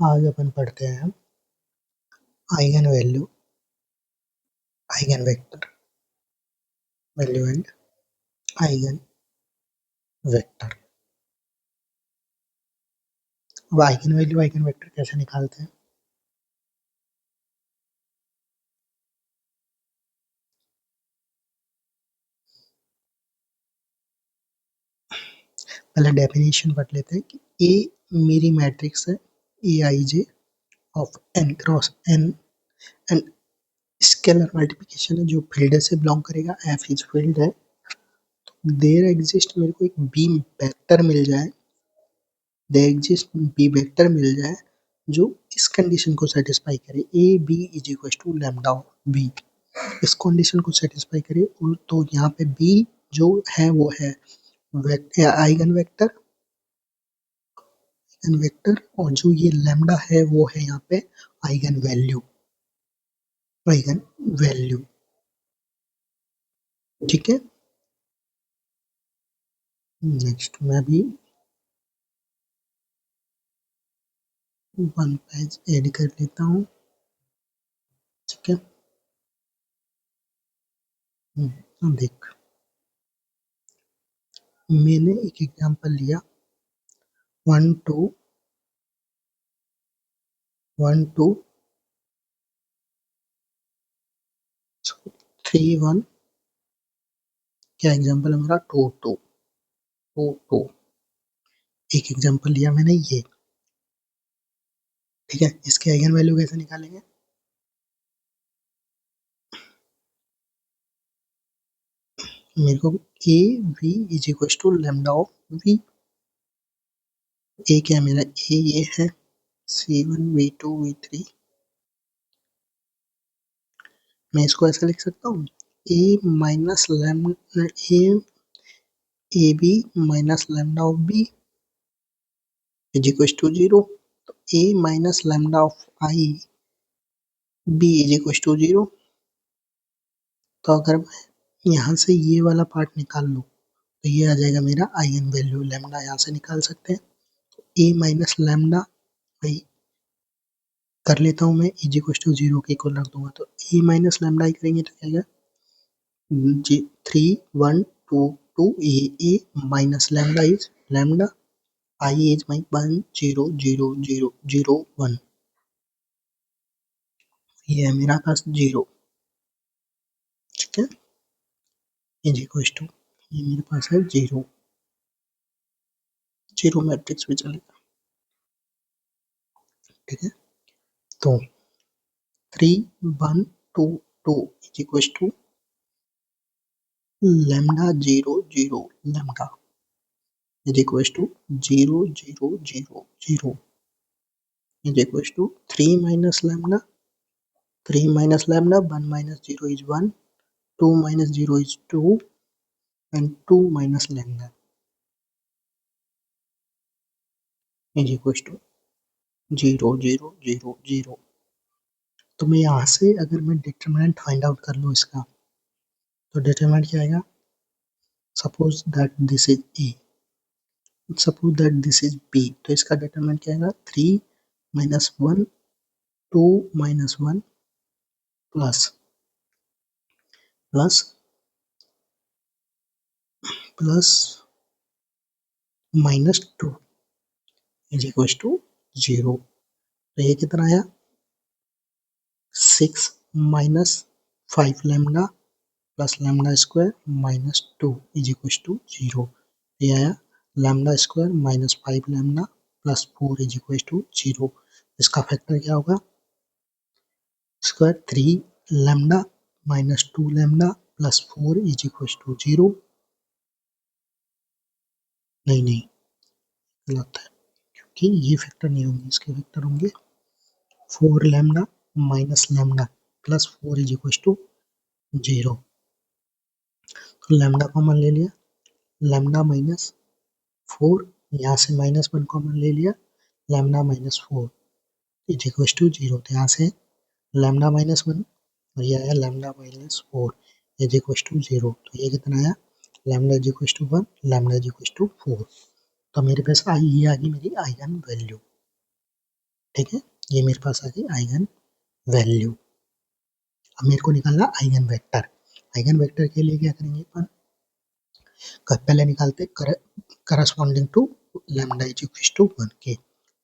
आज अपन पढ़ते हैं eigen value, eigen vector, value and eigen vector. अब आइगन वैल्यू आइगन वेक्टर कैसे निकालते हैं? पहले डेफिनेशन पढ़ लेते हैं कि ए मेरी मैट्रिक्स है, A I J of N cross N and scalar multiplication है जो फील्ड से बिलोंग करेगा, एफ इज फील्ड है। देयर एग्जिस्ट मेरे को एक बी वेक्टर मिल जाए, देयर एग्जिस्ट बी वेक्टर मिल जाए जो इस कंडीशन को सेटिस्फाई करे, A B is equal to lambda of B. इस कंडीशन को सेटिस्फाई करे तो यहाँ पे बी जो है वो है आइगन वेक्टर, और जो ये लैम्डा है वो है यहाँ पे आइगन वैल्यू, आइगन वैल्यू। ठीक है, नेक्स्ट मैं भी वन पेज ऐड कर लेता हूँ। ठीक है, देख मैंने एक एग्जांपल लिया 1 2 1 2 3 1, क्या एग्जांपल है मेरा 2 2 2 2। एक एग्जांपल लिया मैंने ये। ठीक है, इसके आइगन वैल्यू कैसे निकालेंगे? मेरे को A V is equal to lambda of V. A क्या है मेरा? ए ये है C1 V2 V3। मैं इसको ऐसा लिख सकता हूँ A minus lambda A B minus lambda of B is equal to 0। तो A minus lambda of I B is equal to 0। तो अगर मैं यहाँ से ये वाला पार्ट निकाल लूँ तो ये आ जाएगा मेरा आइगन वैल्यू, लैम्डा यहाँ से निकाल सकते हैं। ए माइनस लैम्डा आई कर लेता हूँ मैं, इज इक्वल टू 0 के इक्वल रख दूंगा तो ए माइनस लैम्डा आई करेंगे तो क्या आएगा 3 1 2 2 ए minus lambda is lambda I is my 1 0 0 0 0 1। ये है मेरा पास 0। ठीक है, इज इक्वल टू ये मेरे पास है 0 0 मैट्रिक्स में चलेगा। ठीक है, तो 3 1 2 2 is equal to lambda 0 0 lambda is equals to 0 0 0 0 is equals to 3 minus lambda, 3 minus lambda, 1 minus 0 is 1, 2 minus 0 is 2 and 2 minus lambda is equals to 0 0 0 0। तो मैं यहाँ से अगर मैं डिटरमिनेंट फाइंड आउट कर लूँ इसका तो डिटरमिनेंट क्या आएगा? Suppose that this is A, suppose that this is B, तो इसका डिटरमिनेंट क्या आएगा? 3 minus 1 2 minus 1 plus plus plus minus 2 is equal to 0। तो ये कितना आया? 6 minus 5 lambda plus lambda square minus 2 is equal to 0। ये आया lambda square minus 5 lambda plus 4 is equal to 0। इसका फैक्टर क्या होगा? Square 3 lambda minus 2 lambda plus 4 is equal to 0। नहीं नहीं, गलत है, क्योंकि ये फैक्टर नहीं होंगे, इसके फैक्टर होंगे 4 lambda minus lambda plus 4 is equal to 0। तो लैम्डा कॉमन ले लिया, लैम्डा माइनस 4, यहाँ से माइनस 1 कॉमन ले लिया, lambda minus 4 is equal to 0। तो यहाँ से लैम्डा माइनस 1 और ये आया lambda minus 4 is equal to 0। तो ये कितना आया? Lambda is equal to 1, lambda is equal to 4। तो मेरे पास आई ये आ गई मेरी आइगन वैल्यू। ठीक है, ये मेरे पास आ गई आइगन वैल्यू। अब मेरे को निकालना आइगन वेक्टर। आइगन वेक्टर के लिए क्या करेंगे अपन, पहले निकालते corresponding to lambda is equal to 1 के।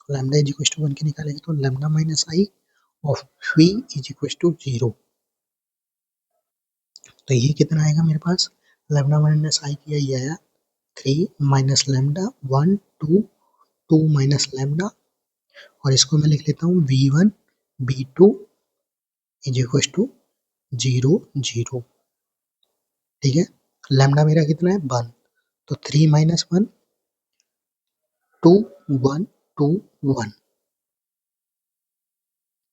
लैम्डा इज इक्वल टू 1 के निकालेंगे तो lambda minus I of V is equal to 0। तो ये कितना आएगा मेरे पास, लैम्डा माइनस आई किया ये आया 3 माइनस लैम्डा 1 2 2 माइनस लैम्डा, और इसको मैं लिख लेता हूँ v1 v2 is equal to 0 0। ठीक है, लैम्डा मेरा कितना है 1, तो 3 माइनस 1 2 1 2 1,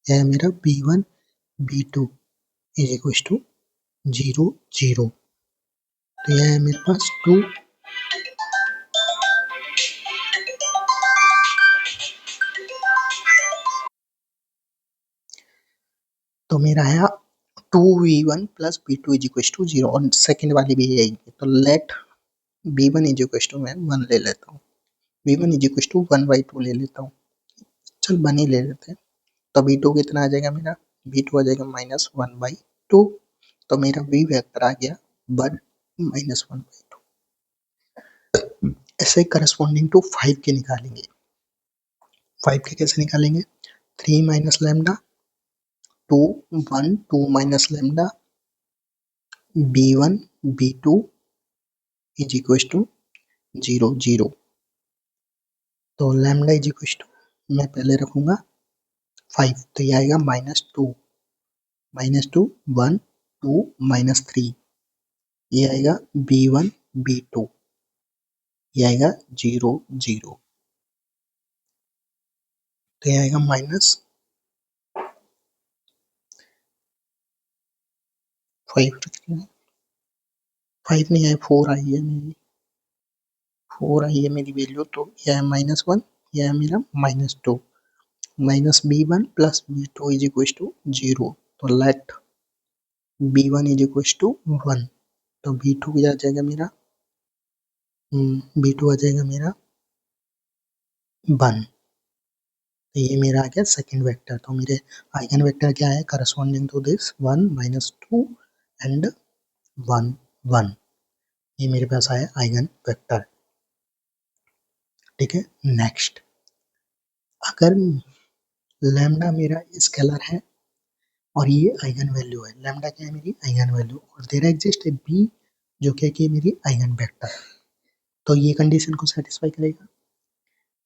यह है मेरा b1 b2 is equal to 0 0। तो यह है मेरे पास 2, तो मेरा है 2v1 plus b2 is equal to 0, और सेकेंड वाली भी यही है। तो late b1 is equal to मैं 1 ले लेता हूँ, b1 इज इक्वल टू 1/2 ले लेता हूँ, चल 1 ही ले लेते हैं। तो b2 कितना आ जाएगा मेरा, b2 आ जाएगा माइनस 1/2। तो मेरा v वेक्टर आ गया 1 माइनस 1/2। ऐसे करस्पॉन्डिंग टू 5 के निकालेंगे। 5 के कैसे निकालेंगे, 3 minus lambda 2 1 2 minus lambda b1 b2 is equal to 0 0। तो लैम्डा इज इक्वल टू मैं पहले रखूंगा 5, तो ये आएगा -2 -2 1 2 -3, ये आएगा b1 b2, ये आएगा 0 0। तो ये आएगा -5, 5 नहीं है 4 आई है मेरी, 4 आई है मेरी वैल्यू। तो यह है -1, यह है मेरा -2, minus b1 plus b2 is equal to 0। तो late b1 is equal to 1, तो b2 क्या आ जाएगा मेरा, b2 आ जाएगा मेरा 1। तो ये मेरा आ गया सेकंड वेक्टर। तो मेरे आइगन वेक्टर क्या है, करस्पॉन्डिंग टू दिस 1 -2 एंड 1 1, ये मेरे पास आया आइगन वेक्टर। ठीक है, नेक्स्ट, अगर लैम्डा मेरा स्केलर है और ये आइगन वैल्यू है, लैम्डा क्या है मेरी आइगन वैल्यू, और देयर एग्जिस्ट बी जो क्या कि मेरी आइगन वेक्टर, तो ये कंडीशन को सेटिस्फाई करेगा।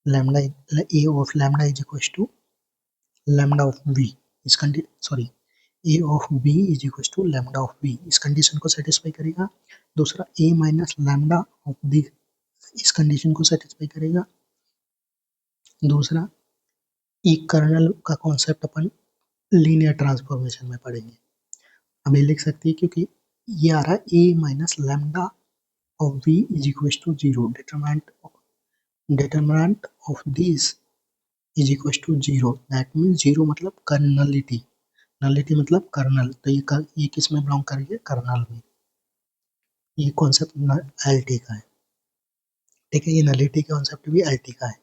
Lambda A of lambda is equal to lambda of V, इस sorry A of B is equal to lambda of B, इस कंडीशन को सेटिस्फाई करेगा। दूसरा A minus lambda of B, इस कंडीशन को सेटिस्फाई करेगा। दूसरा ई कर्नल का कॉन्सेप्ट अपन लीनियर ट्रांसफॉर्मेशन में पढ़ेंगे। अब ये लिख सकती है क्योंकि ये आ रहा है A minus lambda of v is equal to 0, determinant of this is equal to 0, that means 0 मतलब कर्नलिटी, नलिटी मतलब कर्नल, तो ये किस में बिलोंग करेंगे, कर्नल में। ये कॉन्सेप्ट एलटी का है। ठीक है, ये नलिटी कॉन्सेप्ट भी एलटी का है।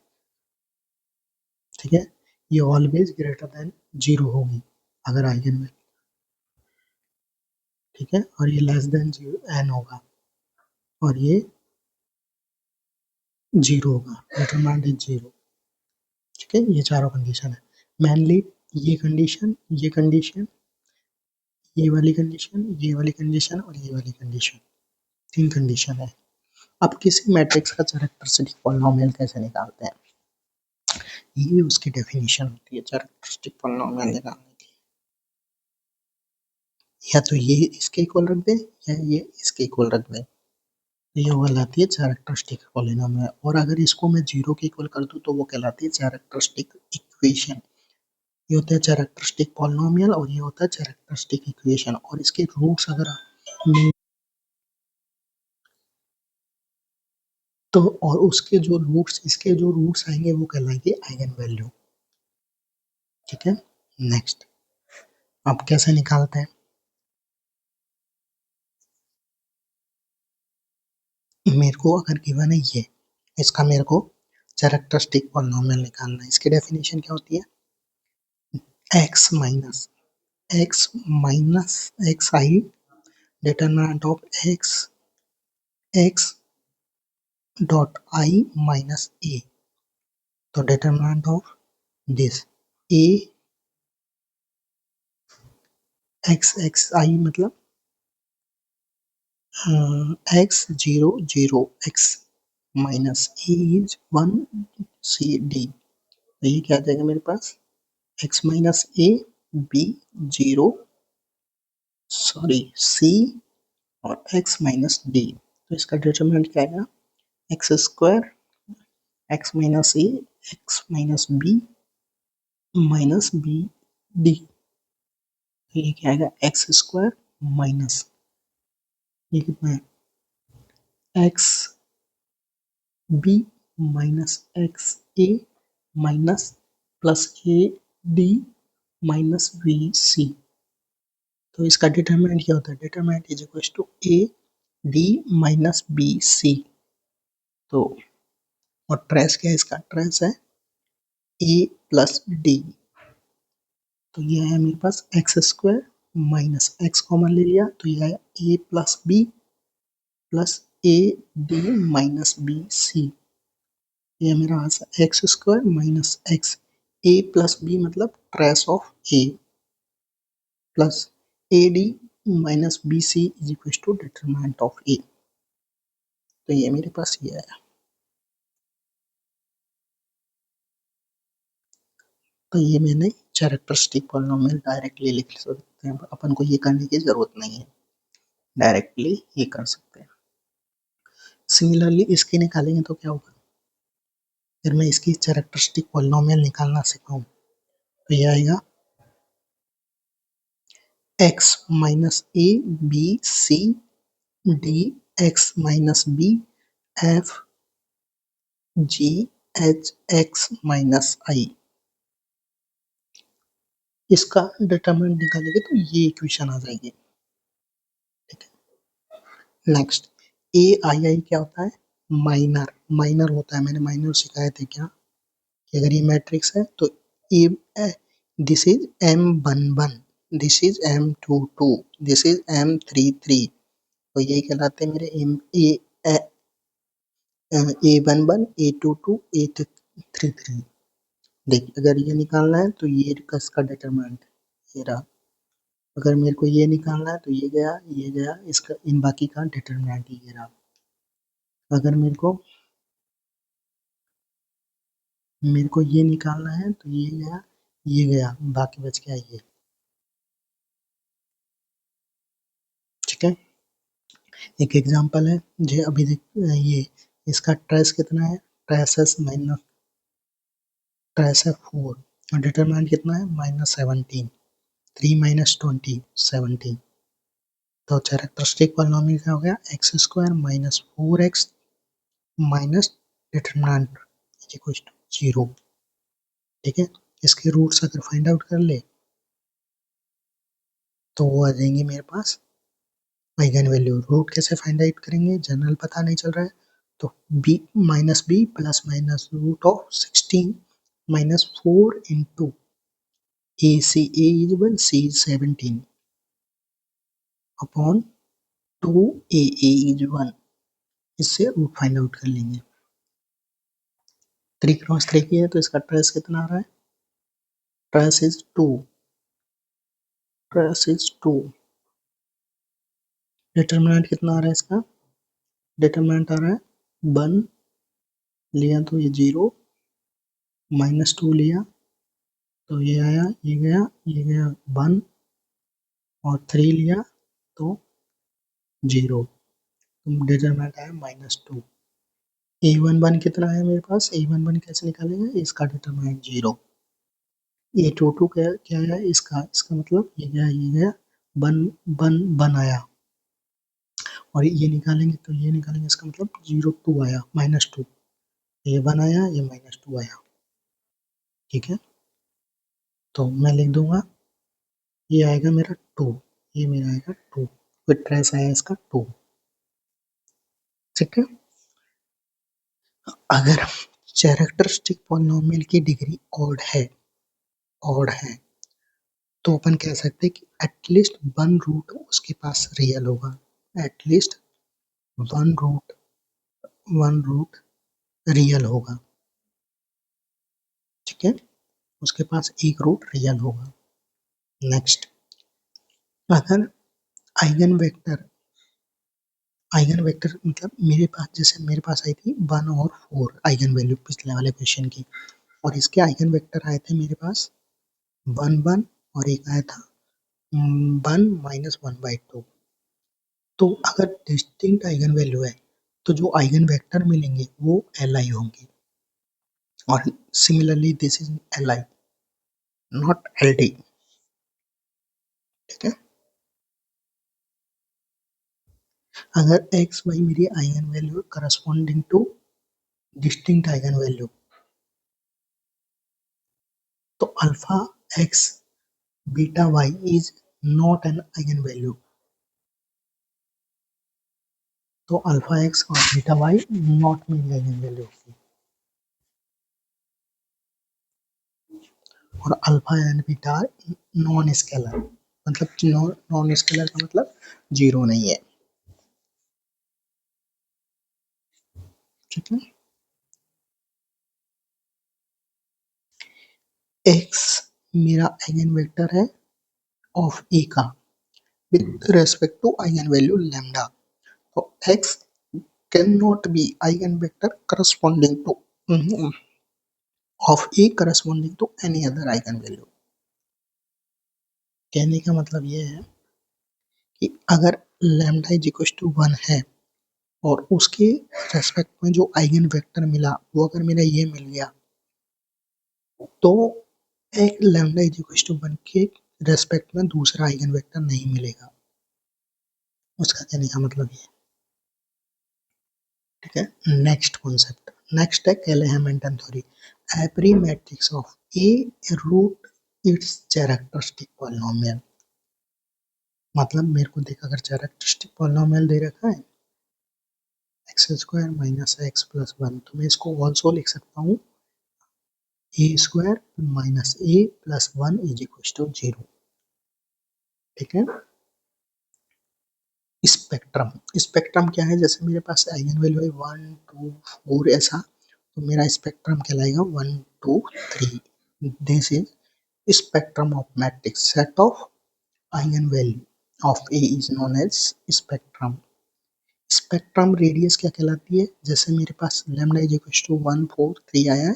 ठीक है, ये ऑलवेज ग्रेटर देन 0 होगी अगर आइगन में, ठीक है, और ये लेस देन n होगा, और ये 0 होगा, डिटरमिनेंट इज 0। ठीक है, ये चारों कंडीशन है मेनली, ये कंडीशन ये कंडीशन ये वाली कंडीशन ये वाली कंडीशन और ये वाली कंडीशन, 3 कंडीशन है। अब किसी मैट्रिक्स का कैरेक्टरिस्टिक पॉलिनोमियल कैसे निकालते हैं, ये उसकी डेफिनेशन होती है कैरेक्टरिस्टिक पॉलिनोमियल निकालने की। या तो ये इसके इक्वल रख दे या ये इसके इक्वल रख दे, ये वो कहलाती है कैरेक्टरिस्टिक पॉलिनोमियल। और अगर इसको मैं 0 के इक्वल कर दूं तो वो कहलाती है कैरेक्टरिस्टिक इक्वेशन। ये होता है कैरेक्टरिस्टिक पॉलिनोमियल और ये होता है कैरेक्टरिस्टिक इक्वेशन, और इसके रूट्स अगर तो, और उसके जो रूट्स इसके जो रूट्स आएंगे वो कहलाएंगे आइगन वैल्यू। ठीक है, नेक्स्ट, अब कैसे निकालते हैं, मेरे को अगर गिवन है ये, इसका मेरे को कैरेक्टरिस्टिक पॉलिनोमियल निकालना है। इसकी डेफिनेशन क्या होती है, x minus xi, determinant of x dot I minus a. तो determinant of this a xi मतलब x minus a is 1 c d, तो ये क्या आ जाएगा मेरे पास x minus a b 0 c और x minus d, तो इसका डिटरमिनेंट क्या आएगा x square x minus a x minus b minus b d, तो ये क्या आएगा x स्क्वायर माइनस ये कितना है x b minus X A minus plus A D minus B C, तो इसका डिटरमिनेंट क्या होता है determinant is equal to A D minus B C, तो और ट्रेस क्या है इसका ट्रेस है ए प्लस डी, तो ये है मेरे पास X square minus X common ले लिया तो ये है A plus B plus A D minus B C, ये मेरा answer X square minus X A plus B मतलब trace of A plus A D minus B C is equal to determinant of A, तो ये मेरे पास ये है। तो ये मैंने कैरेक्टरिस्टिक पॉलिनोमियल डायरेक्टली लिख सकते हैं, अपन को ये करने की जरूरत नहीं है, डायरेक्टली ये कर सकते हैं। सिमिलरली इसकी निकालेंगे तो क्या होगा, फिर मैं इसकी कैरेक्टरिस्टिक पॉलिनोमियल निकालना सिखाऊं तो ये आएगा x minus A B C D x minus B F G H x minus I, इसका डिटरमिनेंट निकालेंगे तो ये इक्वेशन आ जाएगी। ठीक है नेक्स्ट ए आई आई क्या होता है माइनर, माइनर होता है, मैंने माइनर सिखाए थे क्या कि अगर ये मैट्रिक्स है तो A this is M11, this is M22, this is M33, तो यही कहलाते हैं मेरे A11 A22 A33। देखिए अगर ये निकालना है तो ये इसका डिटरमिनेंट ये रहा, अगर मेरे को ये निकालना है तो ये गया इसका इन बाकी का डिटरमिनेंट ये रहा, अगर मेरे को ये निकालना है तो ये गया बाकी बच गया ये। ठीक है एक एग्जांपल है जो अभी देख ये इसका ट्रेस कितना है ट्रेस माइनस ट्रेस है 4 और डिटरमिनेंट कितना है -17 3 माइनस 20 17, तो कैरेक्टरिस्टिक पॉलिनोमियल क्या हो गया X square minus 4x minus determinant is equal to 0। ठीक है इसके रूट्स अगर फाइंड आउट कर ले तो वो आ जाएंगे मेरे पास आइगन वैल्यू। रूट कैसे फाइंड आउट करेंगे जनरल पता नहीं चल रहा है तो b minus B plus minus root of 16 minus 4 into A C A is 1 C is 17 upon 2 A is 1, इससे रूट फाइंड आउट कर लेंगे। 3 क्रॉस 3 की है तो इसका ट्रेस कितना आ रहा है trace is 2, trace is 2, determinant कितना आ रहा है इसका डिटरमिनेंट आ रहा है 1 लिया तो ये 0 -2 लिया तो ये आया ये गया 1 और 3 लिया तो 0, तो डिटरमिनेंट आया -2। A11 कितना है मेरे पास A11 कैसे निकालेंगे इसका डिटरमिनेंट 0, A22 क्या आया इसका मतलब ये गया 1 आया और ये निकालेंगे इसका मतलब 0 2 आया -2, ये 1 आया ये -2 आया। ठीक है तो मैं लिख दूंगा ये आएगा मेरा 2, ये मेरा आएगा 2 फिर ट्रेस आया इसका 2। ठीक है अगर कैरेक्टरिस्टिक पॉलिनोमियल की डिग्री ऑड है तो अपन कह सकते हैं कि एटलीस्ट वन रूट उसके पास रियल होगा, एटलीस्ट वन रूट रियल होगा, ठीक है, उसके पास एक रूट रियल होगा। नेक्स्ट, अगर आइगन वेक्टर मतलब मेरे पास आई थी 1 और 4 आइगन वैल्यू पिछले वाले क्वेश्चन की, और इसके आइगन वेक्टर आए थे मेरे पास 1 1 और एक आया था 1 माइनस 1/2। तो अगर डिस्टिंक्ट आइगन वैल्यू है तो जो आइगन वेक्टर मिलेंगे वो Li होंगे, और similarly this is Li not Ld, ठीक है। अगर x y मेरी eigen value corresponding to distinct eigen value, तो alpha x beta y is not an eigen value, तो अल्फा x और बीटा y नॉट मेरी आइगन वैल्यू होगी, और alpha and beta non scalar, मतलब नॉन स्केलर का मतलब जीरो नहीं है, ठीक है। x मेरा आइगन वेक्टर है ऑफ ए का with respect to eigen value lambda, तो x can not be eigenvector corresponding to of A corresponding to any other eigenvalue. कहने का मतलब ये है कि अगर लैम्डा इज इक्वल टू 1 है और उसके रेस्पेक्ट में जो आइगन वेक्टर मिला वो अगर मेरा ये मिल गया, तो एक लैम्डा इज इक्वल टू 1 के रेस्पेक्ट में दूसरा आइगन वेक्टर नहीं मिलेगा, उसका कहने का मतलब ये, ठीक है। नेक्स्ट कॉन्सेप्ट, नेक्स्ट है Cayley Hamilton theory. Every matrix of A root its characteristic polynomial, मतलब मेरे को देख अगर कैरेक्टरिस्टिक पॉलिनोमियल दे रखा है x square minus x plus 1, तो मैं इसको ऑल्सो लिख सकता हूँ A square minus A plus 1 is equal to 0, ठीक है। स्पेक्ट्रम, स्पेक्ट्रम क्या है, जैसे मेरे पास आइगन वैल्यू है 1 2 4 ऐसा, तो मेरा स्पेक्ट्रम कहलाएगा 1 2 3, this is spectrum of matrix, set of eigen value of A is known as spectrum. Spectrum radius क्या कहलाती है, जैसे मेरे पास लैम्डा इज इक्वल टू 1 4 3 आया है,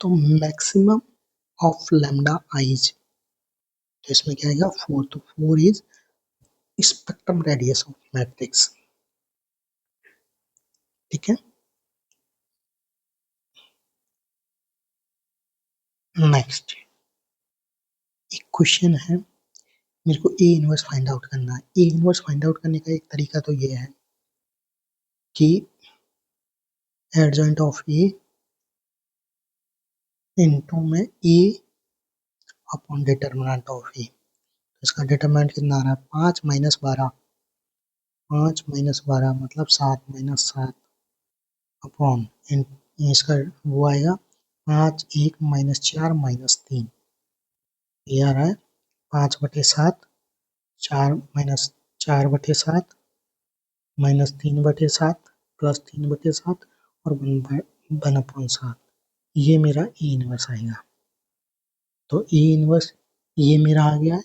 तो मैक्सिमम ऑफ लैम्डा आइज, तो इसमें क्या आएगा 4, तो 4 is spectrum radius of matrix, ठीक है। नेक्स्ट एक क्वेश्चन है, मेरे को ए इनवर्स फाइंड आउट करना है। ए इनवर्स फाइंड आउट करने का एक तरीका तो ये है कि एडजॉइंट ऑफ ए इनटू में ए अपॉन डिटर्मिनेंट ऑफ ए, इसका डिटर्मिनेंट कितना आ रहा है 5 माइनस 12, 5 माइनस 12 मतलब 7 माइनस 7 अपॉन इसका वो आएगा 5 1 माइनस 4 माइनस 3, ये आ रहा है 5/7, 4 माइनस 4/7 माइनस 3/7 प्लस 3/7 और 1/7, ये मेरा ए इनवर्स आएगा। तो ए इनवर्स ये मेरा आ गया है,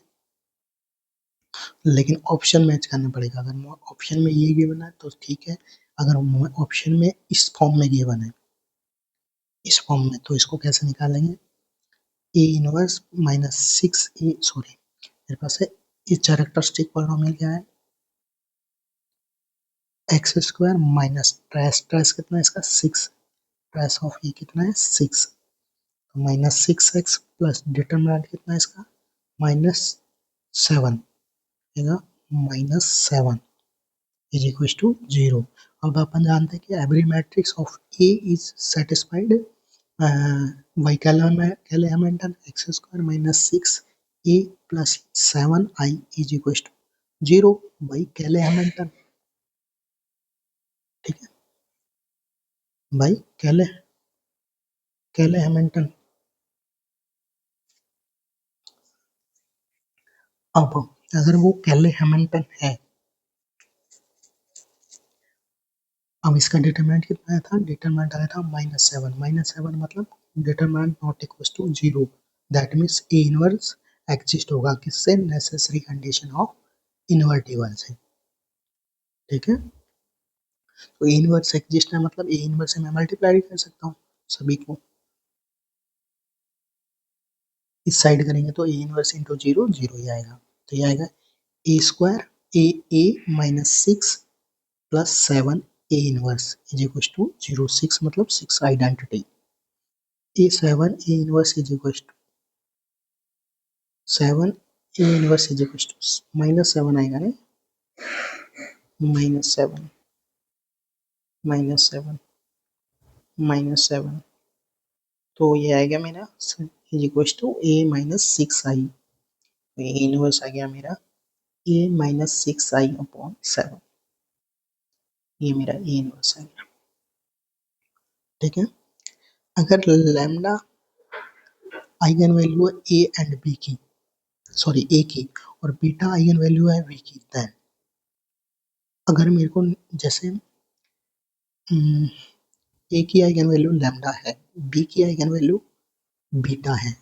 लेकिन ऑप्शन मैच करना पड़ेगा। अगर ऑप्शन में ये गिवन है तो ठीक है, अगर ऑप्शन में इस फॉर्म में गिवन है, इस फॉर्म में, तो इसको कैसे निकालेंगे, A inverse minus 6 A, sorry मेरे पास है इस कैरेक्टरिस्टिक पॉलिनोमियल क्या है एक्स स्क्वायर माइनस ट्रेस कितना है इसका 6, ट्रेस ऑफ ए कितना है 6, तो माइनस 6x प्लस डिटर्मिनेंट कितना है इसका -7, -7 इज इक्वल टू 0। अब अपन जानते हैं कि every matrix of A is satisfied by Cayley Hamilton x square minus 6 A plus 7 I is equal to 0 by Cayley Hamilton, ठीक है, बाई केले-हैमिल्टन। अब अगर वो कैले हैमिल्टन है, अब इसका डिटरमिनेंट कितना आया था, डिटरमिनेंट आया था -7 मतलब determinant not equal to 0, that means A inverse exist होगा किससे, नेसेसरी कंडीशन ऑफ इनवर्टिबल से, ठीक है। तो ए इनवर्स एग्जिस्ट है मतलब ए इनवर्स से मैं मल्टीप्लाई कर सकता हूँ सभी को, इस साइड करेंगे तो A inverse into zero zero ही आएगा, तो ये आएगा A square A minus 6 plus 7 A inverse is equal to 0, 6 मतलब 6 identity, A 7 A inverse is equal to 7 A inverse is equal to -7 आएगा ना, -7 -7 -7, तो ये आएगा मेरा is equal to A minus 6 I, A inverse आ गया मेरा ए माइनस 6 आई अपॉन 7, ये मेरा ए इनवर्स आ गया, ठीक है। अगर लैम्डा आइगन वैल्यू है ए एंड बी की, सॉरी ए की, और बीटा आइगन वैल्यू है बी की, देन अगर मेरे को जैसे ए की आइगन वैल्यू लैम्डा है, बी की आइगन वैल्यू बीटा है,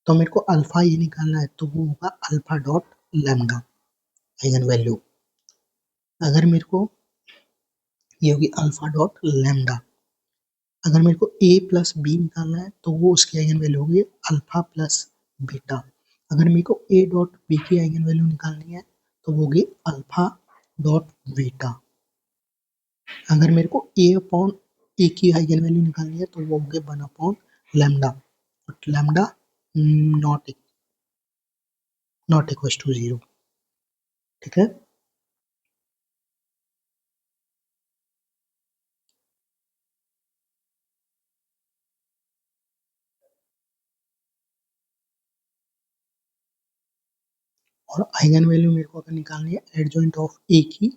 तो मेरे को अल्फा ये निकालना है, तो वो होगा alpha dot lambda eigen value, अगर मेरे को ये होगी अल्फा डॉट लैम्डा, अगर मेरे को ए प्लस बी निकालना है तो वो उसकी आइगन वैल्यू होगी अल्फा प्लस बीटा, अगर मेरे को ए डॉट बी की आइगन वैल्यू निकालनी है तो वो होगी अल्फा डॉट बीटा, अगर मेरे को ए अपॉन ए की आइगन वैल्यू निकालनी है तो वो होगी 1 upon lambda, lambda not not equal to 0, ठीक है। और आइगन वैल्यू मेरे को अगर निकालनी है एडजॉइंट ऑफ ए की,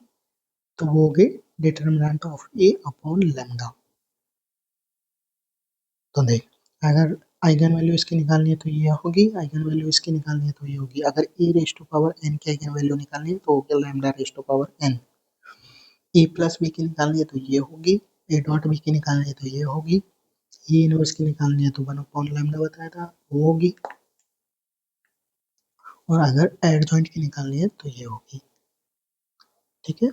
तो वो होगी determinant of A upon lambda, तो देख अगर आइगन वैल्यू इसकी निकालनी है तो ये होगी, आइगन वैल्यू इसकी निकालनी है तो ये होगी, अगर A raise to power N की आइगन वैल्यू निकालनी है तो होगी lambda raise to power N, A plus B की निकालनी है तो ये होगी, ए डॉट बी की निकालनी है तो ये होगी, ये इनवर्स की निकालनी है तो 1 अपॉन लैम्डा बताया था वो होगी, और अगर एडजॉइंट की निकालनी है तो ये होगी, ठीक है।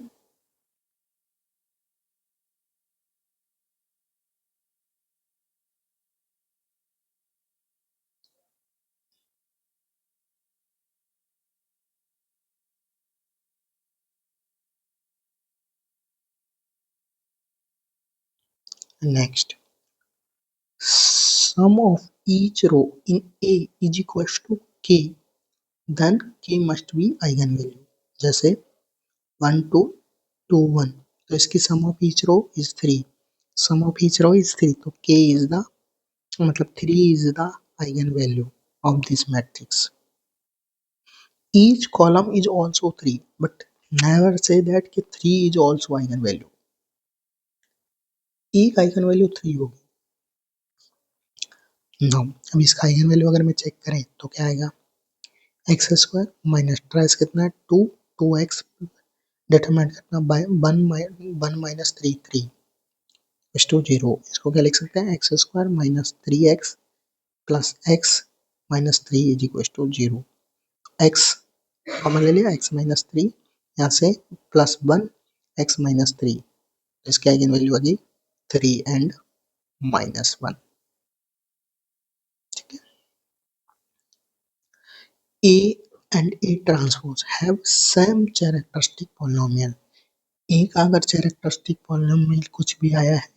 Next, sum of each row in A is equals to K, then K must be eigenvalue, जैसे 1 2 2 1, तो इसकी sum of each row is 3, sum of each row is 3, तो K इज द मतलब 3 is the eigen value of this matrix, each column is also 3 but never say that कि 3 is also eigen value, एक eigen value 3 होगी, no अब इसका eigen value अगर मैं check करें तो क्या आएगा, एक्स स्क्वायर माइनस ट्राइस कितना है 2 2x डिटरमाइन करना बाय 1 माइनस 3 3 इज टू 0, इसको क्या लिख सकते हैं X square minus 3x plus X minus 3 is equal to 0, X common ले लिया, एक्स माइनस 3 यहाँ से प्लस 1 एक्स माइनस 3, इसकी आइगन वैल्यू आ गई 3 एंड -1, ठीक है। A and A transpose have same characteristic polynomial, एक अगर characteristic polynomial कुछ भी आया है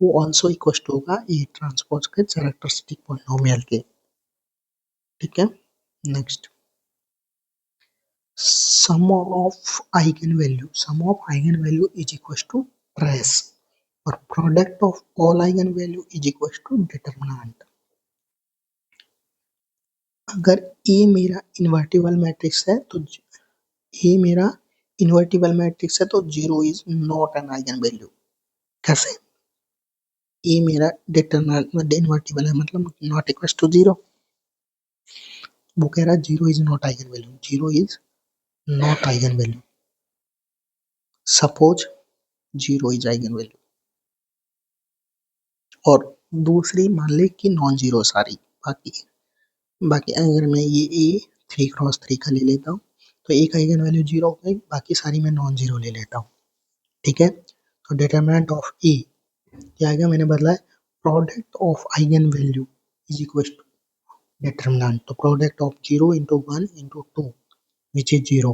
वो also equals to होगा A transpose के characteristic polynomial के, ठीक है। Next, sum of eigenvalue is equals to trace, और product of all eigenvalue is equals to determinant, अगर A मेरा इन्वर्टिबल मैट्रिक्स है तो A मेरा इन्वर्टिबल मैट्रिक्स है तो 0 is not an eigen value, कैसे, ए मेरा डिटरमिनेंट इन्वर्टिबल है मतलब नॉट इक्वल टू 0, वो कह रहा है zero is not eigen value, zero is not eigen value, suppose zero is eigen value. और दूसरी मान ले कि नॉन जीरो सारी, बाकी बाकी अगर मैं ये ए 3 × 3 का ले लेता हूँ तो एक आइगन वैल्यू जीरो हो गई, बाकी सारी मैं नॉन जीरो ले लेता हूँ। ठीक है, तो डिटरमिनेंट ऑफ ए क्या आएगा, मैंने बदला है product of eigen value is equal to determinant, तो product of zero into one into two which is zero.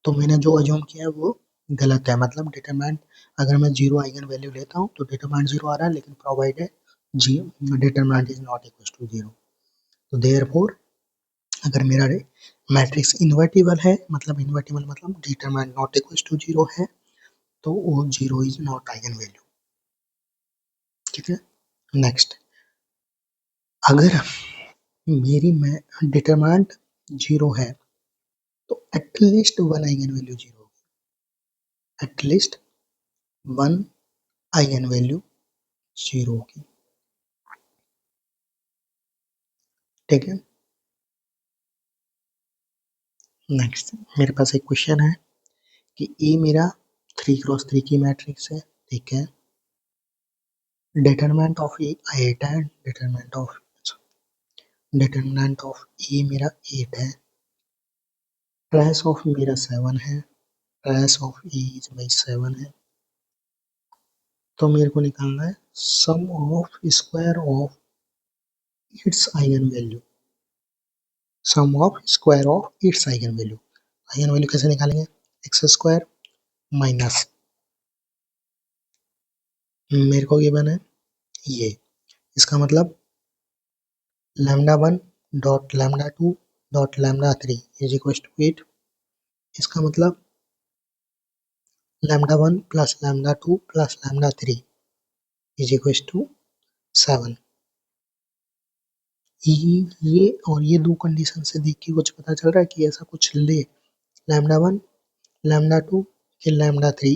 तो मैंने जो अज्यूम किया है वो गलत है, मतलब डिटरमिनेंट अगर मैं जीरो आइगन वैल्यू लेता हूँ तो डिटरमिनेंट जीरो आ रहा है, लेकिन प्रोवाइडेड जी determinant is not equal to zero. तो देयरफॉर अगर मेरा मैट्रिक्स इन्वर्टिबल है, मतलब इन्वर्टिबल मतलब determinant not equal to zero है, तो वो zero is not eigenvalue. ठीक है, नेक्स्ट, अगर मेरी में डिटरमिनेंट जीरो है तो at least one eigen value zero होगी, at least one eigen value zero होगी। ठीक है, नेक्स्ट मेरे पास एक क्वेश्चन है कि ए मेरा 3 × 3 की मैट्रिक्स है। ठीक है, डिटरमिनेंट ऑफ ए 8 है, डिटरमिनेंट ऑफ ए मेरा 8 है, ट्रेस ऑफ मेरा 7 है, trace of A is by 7 है। तो मेरे को निकालना है sum of square of its eigen value, sum of square of its eigen value. Eigen value कैसे निकालेंगे, एक्स स्क्वायर माइनस मेरे को गिवन है ये, इसका मतलब lambda one dot lambda two dot lambda three is equal to 8। इसका मतलब lambda one plus lambda two plus lambda three is equal to 7। ये और ये दो कंडीशन से देख के कुछ पता चल रहा है कि ऐसा कुछ ले, लैम्डा वन लैम्डा टू फिर लैम्डा थ्री,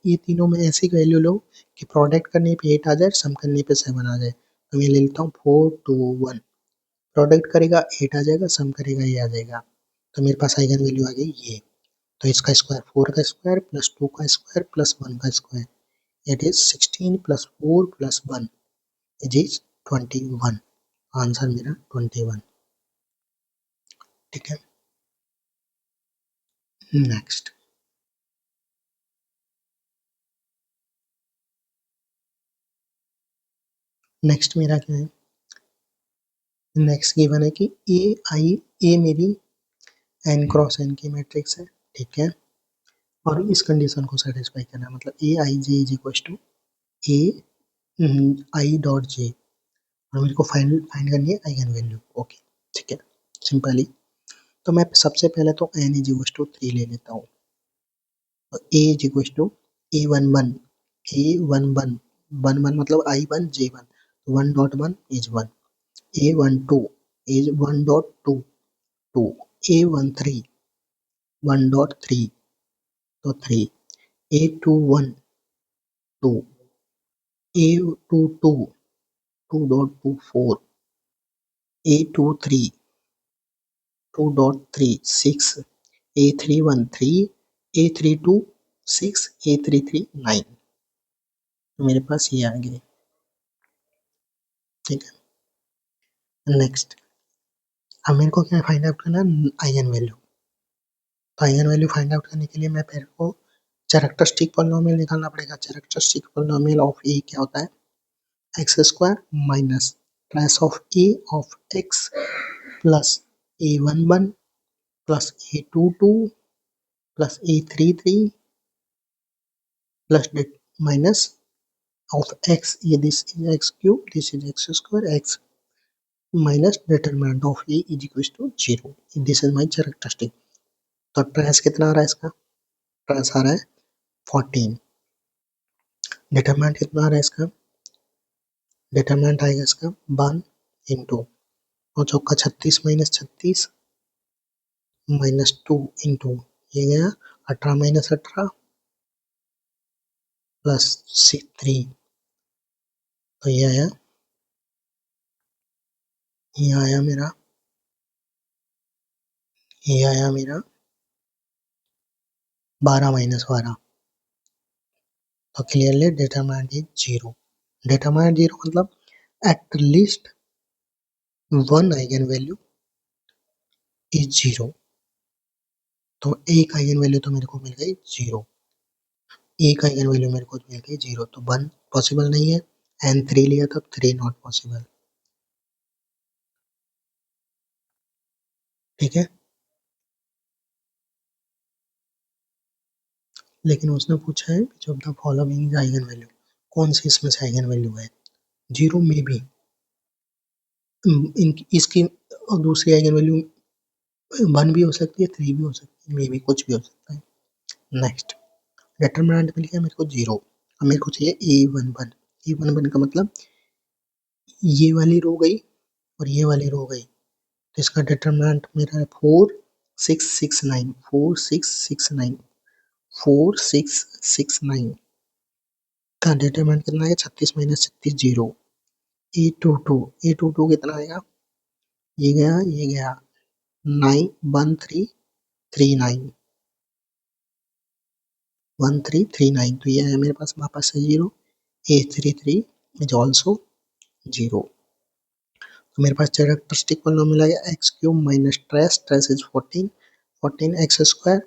ये तीनों में ऐसी वैल्यू लो कि प्रोडक्ट करने पे 8 आ जाए, सम करने पे 7 आ जाए। तो मैं ले लेता हूँ 4 2 1, प्रोडक्ट करेगा 8 आ जाएगा, सम करेगा ये आ जाएगा। तो मेरे पास आइगन वैल्यू आ गई ये, तो इसका स्क्वायर 4 का स्क्वायर प्लस 2 का स्क्वायर प्लस 1 का square it is 16 plus 4 plus 1 it is 21। Answer मेरा 21। ठीक है, नेक्स्ट नेक्स्ट मेरा क्या है, नेक्स्ट गिवन है कि ए मेरी n क्रॉस n की मैट्रिक्स है। ठीक है, और इस कंडीशन को सेटिस्फाई करना है, मतलब A I J is equal to A I dot J, और मेरे को फाइंड करनी है आइगन वैल्यू। ओके, ठीक है, सिंपली तो मैं सबसे पहले तो n इज इक्वल टू 3 ले लेता हूँ, A is equal to A one one, A one one, one one मतलब I one J one, one dot one is one, A one two is one dot two two, A one three one dot three तो three, A two one two, A two two two dot two four, A two three two dot three six, A three one three, A three two six, A three three nine. मेरे पास ये आ गए। ठीक है, next अब मेरे को क्या find out करना है, आइगन वैल्यू। तो आइगन वैल्यू फाइंड आउट करने के लिए मैं मेरे को कैरेक्टरिस्टिक पॉलिनोमियल निकालना पड़ेगा। कैरेक्टरिस्टिक पॉलिनोमियल ऑफ ए क्या होता है, x square minus trace of x plus A one one plus A two two plus A three three plus minus of x, ये this is x cube, this is x square, x minus determinant of A is equal to zero, this is my characteristic. तो trace कितना आ रहा है इसका, trace आ रहा है 14, determinant कितना आ रहा है इसका, डिटरमिनेंट आएगा इसका 1 इंटू और चौका 36 माइनस 36 माइनस 2 इंटू ये गया 18 माइनस 18 प्लस 3, तो ये आया मेरा ये आया मेरा 12 माइनस 12, तो क्लियरली डिटरमिनेंट इज 0। डिटरमिनेंट 0 मतलब at least one eigen value is 0। तो एक आइगन वैल्यू तो मेरे को मिल गई 0, एक आइगन वैल्यू मेरे को मिल गई 0, तो 1 पॉसिबल नहीं है, एंड 3 लिया तो 3 नॉट पॉसिबल। ठीक है, लेकिन उसने पूछा है विच of the following is eigen value, कौन सी इसमें से आइगन वैल्यू है। 0 में भी इसकी और दूसरी आइगन वैल्यू 1 भी हो सकती है, 3 भी हो सकती है, मे भी कुछ भी हो सकता है। नेक्स्ट, डिटरमिनेंट मिल गया मेरे को 0, अब मेरे को चाहिए A11। A11 का मतलब ये वाली रो गई और ये वाली रो गई, तो इसका डिटरमिनेंट मेरा है 4 6 6 9, 4 6 6 9, 4 6 6 9 का डिटरमिनेंट कितना है, 36 माइनस 36 0। A22 कितना आएगा, ये गया 9 1 3 3 9 1 3 3 9, तो ये है मेरे पास वापस से 0। A33 is also 0। तो मेरे पास कैरेक्टरिस्टिक पॉलिनोमियल आ गया x cube minus trace, trace is 14, 14 X square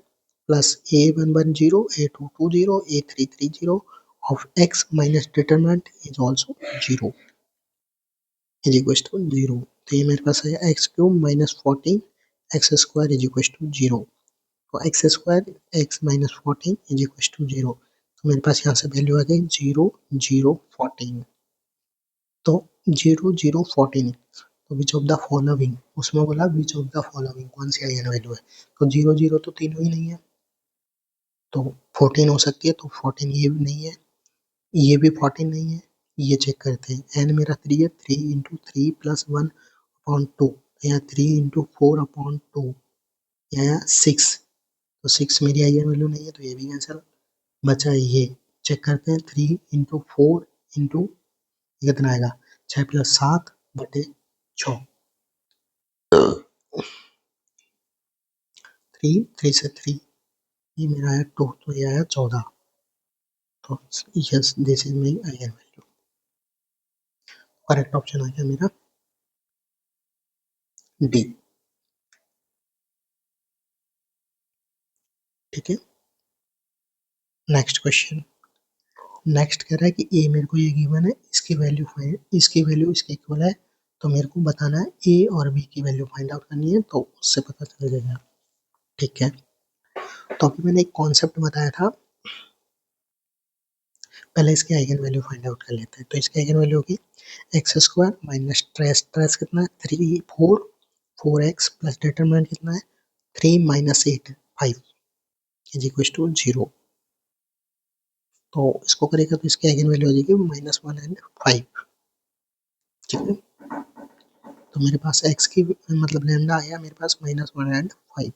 plus A11 0, A22 0, A33 0 of x minus determinant is also 0 is equals to 0। तो ये मेरे पास है X cube minus 14 X square is equal to 0, तो X square x minus 14 is equal to 0। तो मेरे पास यहाँ से वैल्यू आ गई 0 0 14, तो 0 0 14, तो विच ऑफ द फॉलोइंग, उसमें बोला विच ऑफ द फॉलोइंग कौन सी आइगन वैल्यू है, तो 0 0 तो तीनों ही नहीं है, तो 14 हो सकती है, तो 14 ये भी नहीं है, ये भी 14 नहीं है, ये चेक करते हैं। एन मेरा 3 है, 3 इंटू 3 प्लस 1 अपॉन 2, या 3 इंटू 4 अपॉन 2, या 6, तो 6 मेरी आइगन वैल्यू नहीं है, तो ये भी कैंसिल, बचा ये। चेक करते हैं 3 इंटू 4 इंटू कितना आएगा, 6 प्लस 7 बटे 6, 3 3 से 3, ये मेरा आया 2, तो ये आया 14, तो yes this is my eigen value. Correct option आ गया मेरा डी। ठीक है, नेक्स्ट क्वेश्चन। नेक्स्ट कह रहा है कि ए मेरे को ये गिवन है, इसकी वैल्यू इसकी वैल्यू इसके इक्वल है, तो मेरे को बताना है ए और बी की वैल्यू फाइंड आउट करनी है, तो उससे पता चल जाएगा। ठीक है, तो अभी मैंने एक कॉन्सेप्ट बताया था, पहले इसकी आइगन वैल्यू फाइंड आउट कर लेते हैं। तो इसकी आइगन वैल्यू होगी x square minus trace, trace कितना है 3 4, 4x प्लस डिटरमिनेंट कितना है 3 माइनस 8 5 इज इक्वल टू 0। तो इसको करेगा तो इसकी आइगन वैल्यू हो जाएगी -1 एंड 5। ठीक है, तो मेरे पास x की मतलब लैम्डा आया मेरे पास -1 एंड 5।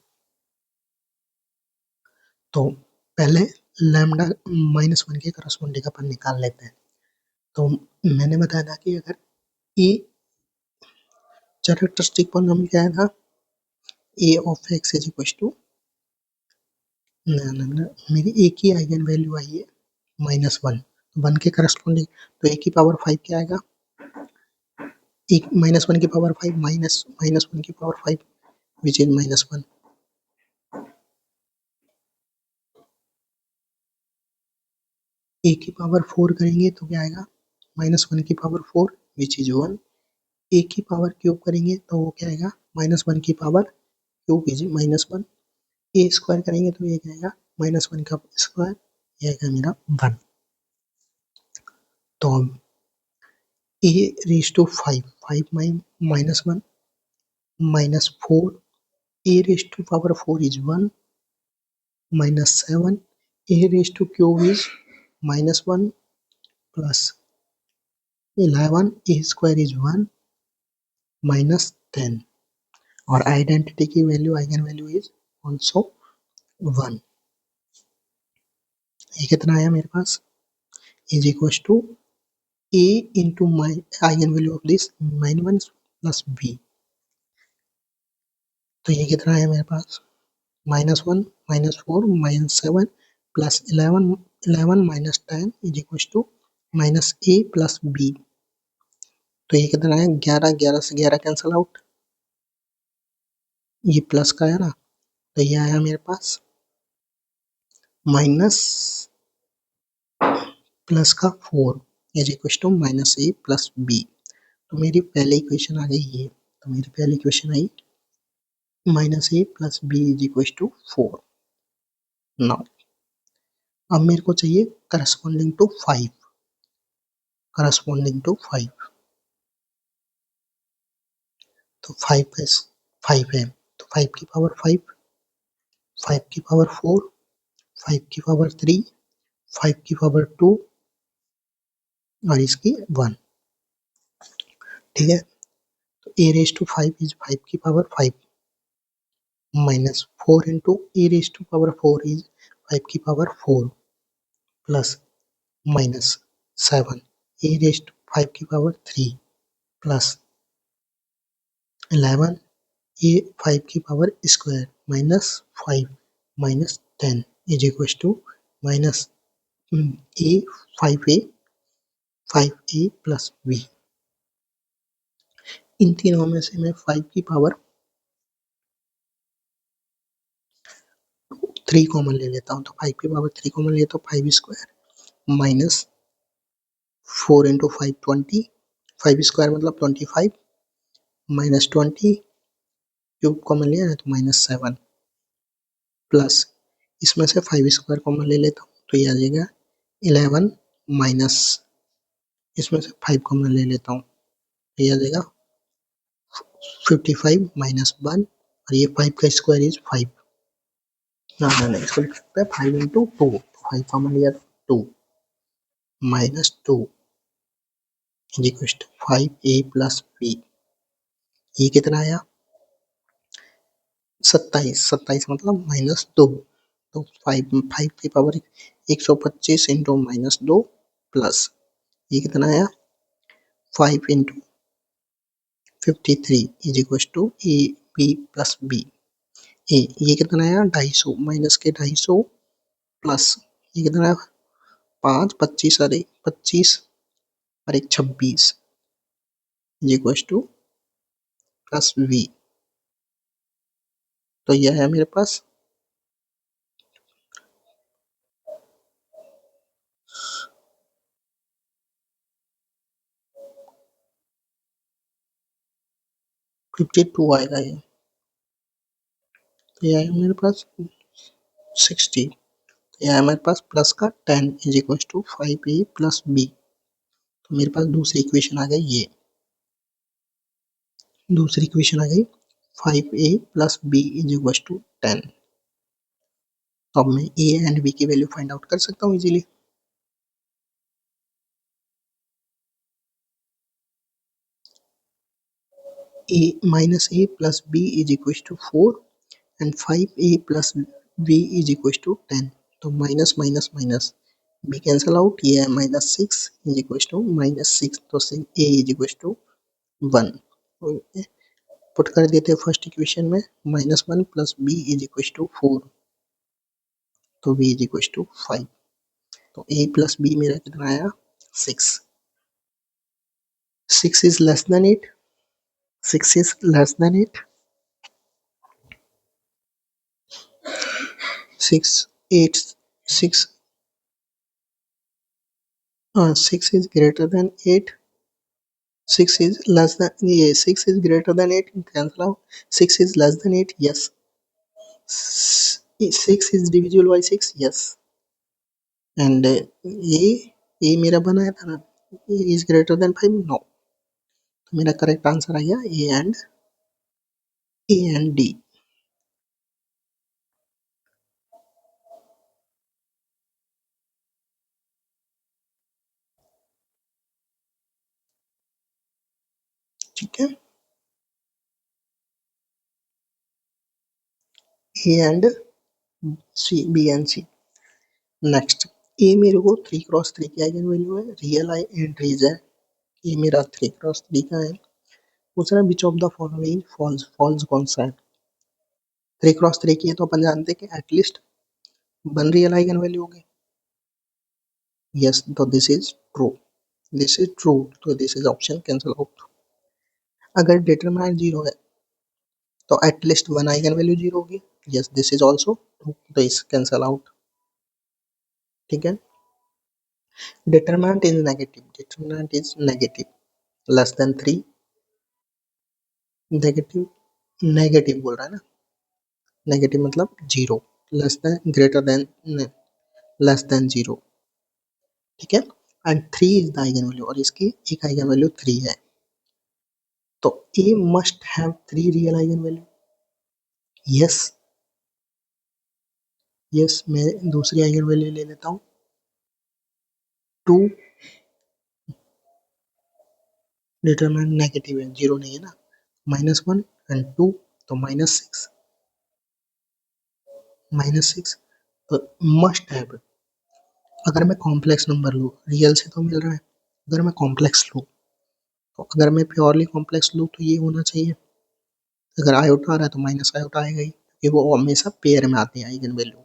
तो पहले लैम्डा -1 के करस्पॉन्डिंग अपन निकाल लेते हैं। तो मैंने बताया था कि अगर ए कैरेक्टरिस्टिक पॉलिनोमियल क्या था, a of x is equal to मेरी a की आइगन वैल्यू आई है -1, 1 के करस्पॉन्डिंग, तो a की पावर 5 क्या आएगा, एक -1 की पावर 5 -1 की पावर 5 विच इज -1, a की पावर 4 करेंगे तो क्या आएगा -1 की पावर 4 विच इज 1, a की पावर क्यूब करेंगे तो वो क्या आएगा -1 की power cube is -1, a square करेंगे तो ये क्या आएगा -1 का स्क्वायर, ये आएगा मेरा 1। तो अब a raise to 5, 5 -1 -4, a raise to power 4 is 1 -7, a raise to cube is -1 plus 11, a square is 1 -10, और आइडेंटिटी की value eigen value is also 1। ये कितना आया मेरे पास is equal to a into eigen value of this -1 plus b, तो ये कितना है मेरे पास -1 -4 -7 plus 11 11 minus 10 is equal to minus A plus B. तो ये कितना है 11 11 से 11 कैंसिल आउट, ये प्लस का है ना, तो ये आया मेरे पास माइनस प्लस का 4 is equal to minus A plus B. तो मेरी पहली इक्वेशन आ गई ये, तो मेरी पहली इक्वेशन आई minus A plus B is equal to 4। Now अब मेरे को चाहिए करस्पॉन्डिंग टू 5, करस्पॉन्डिंग टू 5। तो 5 है, तो 5 की पावर 5, 5 की पावर 4, 5 की पावर 3, 5 की पावर 2 और इसकी 1। ठीक है, तो ए रेज टू 5 इज 5 की power 5 minus 4 into A raise to power 4 is 5 की power 4 plus minus 7 A raise to 5 की पावर 3 प्लस 11 ए 5 की power square minus 5 minus 10 is equal to minus A 5a plus B. इन तीनों में से मैं 5 की पावर 3 कॉमन ले लेता हूँ, तो 5 की पावर 3 कॉमन ले तो 5 स्क्वायर माइनस 4 इंटू 5 20, 5 स्क्वायर मतलब 25 माइनस 20 क्यूब कॉमन लिया है तो माइनस 7 प्लस इसमें से 5 स्क्वायर कॉमन ले लेता हूँ तो ये आ जाएगा 11 माइनस इसमें से 5 कॉमन ले लेता हूँ तो ये आ जाएगा 55 माइनस 1 और ये 5 का स्क्वायर इज 5। ना इसको लिख सकते हैं 5 इंटू 2, 5 कॉमन लिया 2 minus 2 is equal to 5a plus B. ये कितना आया 27, 27 मतलब -2, तो 5 की पावर 125 इंटू -2 प्लस ये कितना आया 5 into 53 is equal to A B plus B. ये कितना आया 250 माइनस के 250 प्लस ये कितना आया 5 25 और 25 और 26 is equal to plus V. तो यह है मेरे पास 52 आएगा ये, तो यह है मेरे पास 60, तो यह है मेरे पास प्लस का 10 is equal to 5a plus B. तो मेरे पास दूसरी इक्वेशन आ गई ये, दूसरी इक्वेशन आ गई 5a plus B is equal to 10। तो अब मैं a एंड b की वैल्यू फाइंड आउट कर सकता हूँ easily. a minus a plus b is equal to 4 and 5a plus b is equal to 10। तो minus minus minus b cancel out, ये है -6 इज इक्वल टू -6, तो a is equal to 1 put कर देते हैं फर्स्ट इक्वेशन में -1 plus b is equal to 4, तो b is equal to 5। तो a प्लस b मेरा कितना आया 6। 6 is less than 8, 6 is less than 8, 6 8 6 6 is greater than 8, 6 is less than, yeah, 6 is greater than 8, cancel out, 6 is less than 8, yes, 6 is divisible by 6, yes, and ये मेरा बनाया था ना is greater than 5, no, तो मेरा correct answer आ गया A and D। ठीक है, A and C, B and C। Next A मेरे को 3 क्रॉस 3 की आइगन वैल्यू है, रियल एंट्रीज है, ये मेरा 3 क्रॉस 3 का है। दूसरा which of the following false, false कौन सा है, 3 क्रॉस 3 की है तो अपन जानते हैं कि एटलीस्ट 1 रियल आइगन वैल्यू होगी। यस, तो this is true, this is true, तो this is option cancel out. अगर डिटरमिनेंट 0 है तो एटलीस्ट 1 आइगन वैल्यू 0 होगी। Yes, this is also true, तो इस कैंसिल आउट। ठीक है। Determinant is negative less than 3, negative negative बोल रहा है ना, नेगेटिव मतलब 0, less than greater than less than 0। ठीक है। And 3 is the eigen value, और इसकी एक आइगन वैल्यू 3 है, तो A must have 3 real eigen value. Yes, yes, मैं दूसरी आइगन वैल्यू ले लेता हूँ 2। डिटरमिनेंट नेगेटिव है, 0 नहीं है ना, -1 एंड 2, तो -6, -6, तो मस्ट हैव। अगर मैं कॉम्प्लेक्स नंबर लूँ, रियल से तो मिल रहा है, अगर मैं कॉम्प्लेक्स लूँ, तो अगर मैं प्योरली कॉम्प्लेक्स लूँ तो ये होना चाहिए। अगर आयोटा आ रहा है तो माइनस आयोटा आएगा ही, क्योंकि वो हमेशा पेयर में आते हैं आइगन वैल्यू।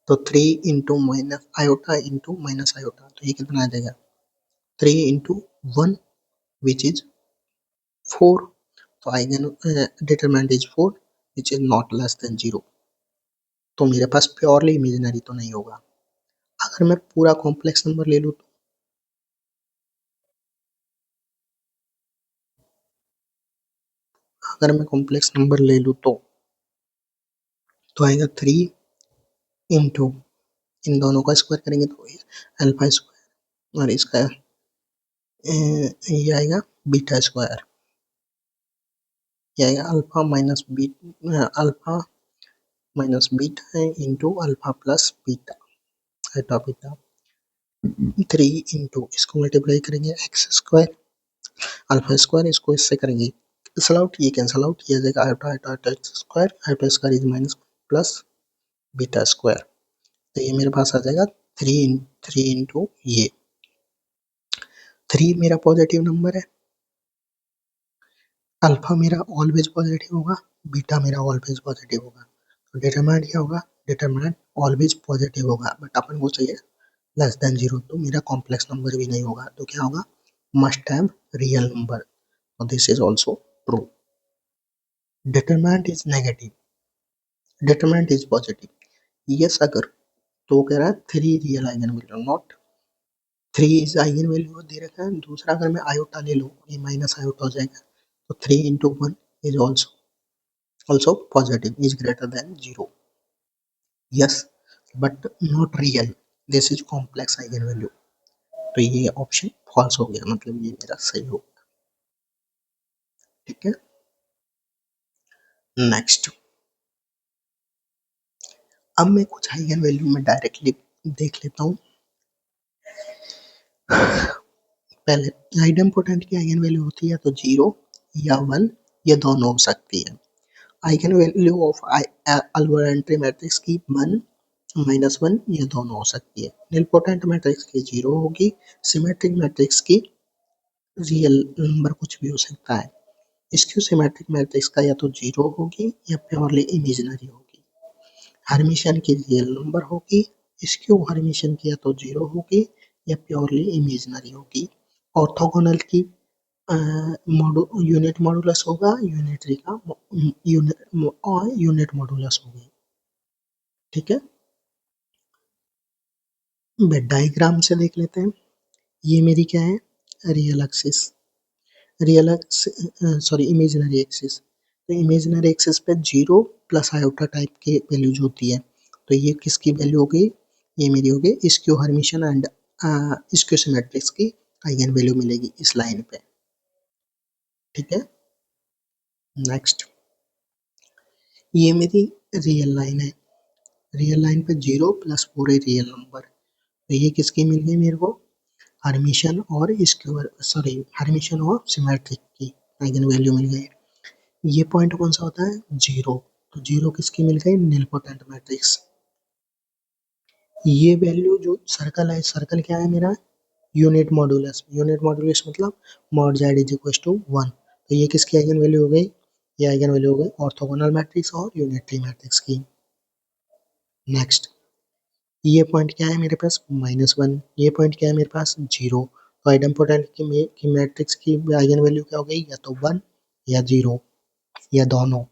तो 3 into minus iota into minus iota, तो ये कितना आ जाएगा 3 इंटू 1 विच इज 4, तो eigen determinant is 4 which is not less than 0। तो मेरे पास प्योरली इमेजिनरी तो नहीं होगा। अगर मैं पूरा कॉम्प्लेक्स नंबर ले लूँ, अगर मैं कॉम्प्लेक्स नंबर ले लूँ तो आएगा 3 इंटू, इन दोनों का स्क्वायर करेंगे तो अल्फा स्क्वायर, और इसका ये आएगा बीटा स्क्वायर, ये आएगा अल्फा माइनस बीटा है into alpha plus beta, eta beta. 3 into, इसको मल्टीप्लाई करेंगे एक्स स्क्वायर अल्फा स्क्वायर, इसको इससे करेंगे कैंसल आउट, ये कैंसल आउट, ये आ जाएगा eta eta eta square, eta square is minus plus beta square, तो ये मेरे पास आ जाएगा 3 इंटू ये 3 मेरा पॉजिटिव नंबर है, अल्फा मेरा ऑलवेज पॉजिटिव होगा, बीटा मेरा ऑलवेज पॉजिटिव होगा, तो डिटरमिनेंट क्या होगा, डिटरमिनेंट ऑलवेज पॉजिटिव होगा, बट अपन को चाहिए लेस देन 0, तो मेरा कॉम्प्लेक्स नंबर भी नहीं होगा, तो क्या होगा, must have real number, so this is also true. Determinant is negative, determinant is positive. yes, अगर तो कह रहा है 3 real eigen value, not 3 is eigen value दे रखा है। दूसरा अगर मैं आयोटा ले लूँ, ये माइनस आयोटा हो जाएगा, तो 3 into 1 is also positive, is greater then 0। Yes, but not real, this is complex eigen value, तो ये ऑप्शन फॉल्स हो गया, मतलब ये मेरा सही हो गया। ठीक है। नेक्स्ट, अब मैं कुछ आइगन वैल्यू में डायरेक्टली देख लेता हूँ। पहले आइडेम्पोटेंट की आइगन वैल्यू होती है तो 0 या 1, ये दोनों हो सकती है। आइगन वैल्यू ऑफ अल्वरेंट्री मैट्रिक्स की 1, -1, ये दोनों हो सकती है। निलपोटेंट मैट्रिक्स की 0 होगी, सिमेट्रिक मैट्रिक्स की रियल नंबर कुछ भी हो सकता है। स्क्यू सिमेट्रिक मैट्रिक्स का या तो 0 होगी या प्योरली इमेजिनरी होगी। हर्मिशियन की रियल नंबर होगी, स्क्यू हर्मिशियन की या तो 0 होगी या प्योरली इमेजिनरी होगी। ऑर्थोगोनल की यूनिट मॉडुलस होगा, यूनिटरी का यूनिट मॉडुलस होगी। ठीक है। डायग्राम से देख लेते हैं। ये मेरी क्या है, real axis, sorry imaginary axis, तो इमेजिनरी एक्सिस पे 0 प्लस आयोटा टाइप की वैल्यूज होती है, तो ये किसकी वैल्यू हो गई, ये मेरी हो गई स्क्यू हर्मिशियन एंड स्क्यू सिमेट्रिक्स की आइगन वैल्यू मिलेगी इस लाइन पे। ठीक है। नेक्स्ट, ये मेरी रियल लाइन है, रियल लाइन पे 0 प्लस पूरे रियल नंबर, तो ये किसकी मिल गई मेरे को, हर्मिशियन और स्क्यू, सॉरी हर्मिशियन और सिमेट्रिक की आइगन वैल्यू मिल गई। ये पॉइंट कौन सा होता है, 0, तो 0 किसकी मिल गई, निलपोटेंट मैट्रिक्स। ये वैल्यू जो सर्कल है, सर्कल क्या है मेरा, यूनिट मॉडुलस, यूनिट मॉडुलस मतलब mod Z is equal to 1, तो ये किसकी आइगन वैल्यू हो गई, ये आइगन वैल्यू हो गई ऑर्थोगोनल मैट्रिक्स और यूनिटरी मैट्रिक्स की। नेक्स्ट ये पॉइंट क्या है मेरे पास -1, ये पॉइंट क्या है मेरे पास 0। तो आइडेम्पोटेंट की मैट्रिक्स की आइगन वैल्यू क्या हो गई, या तो 1 या 0 या दोनों।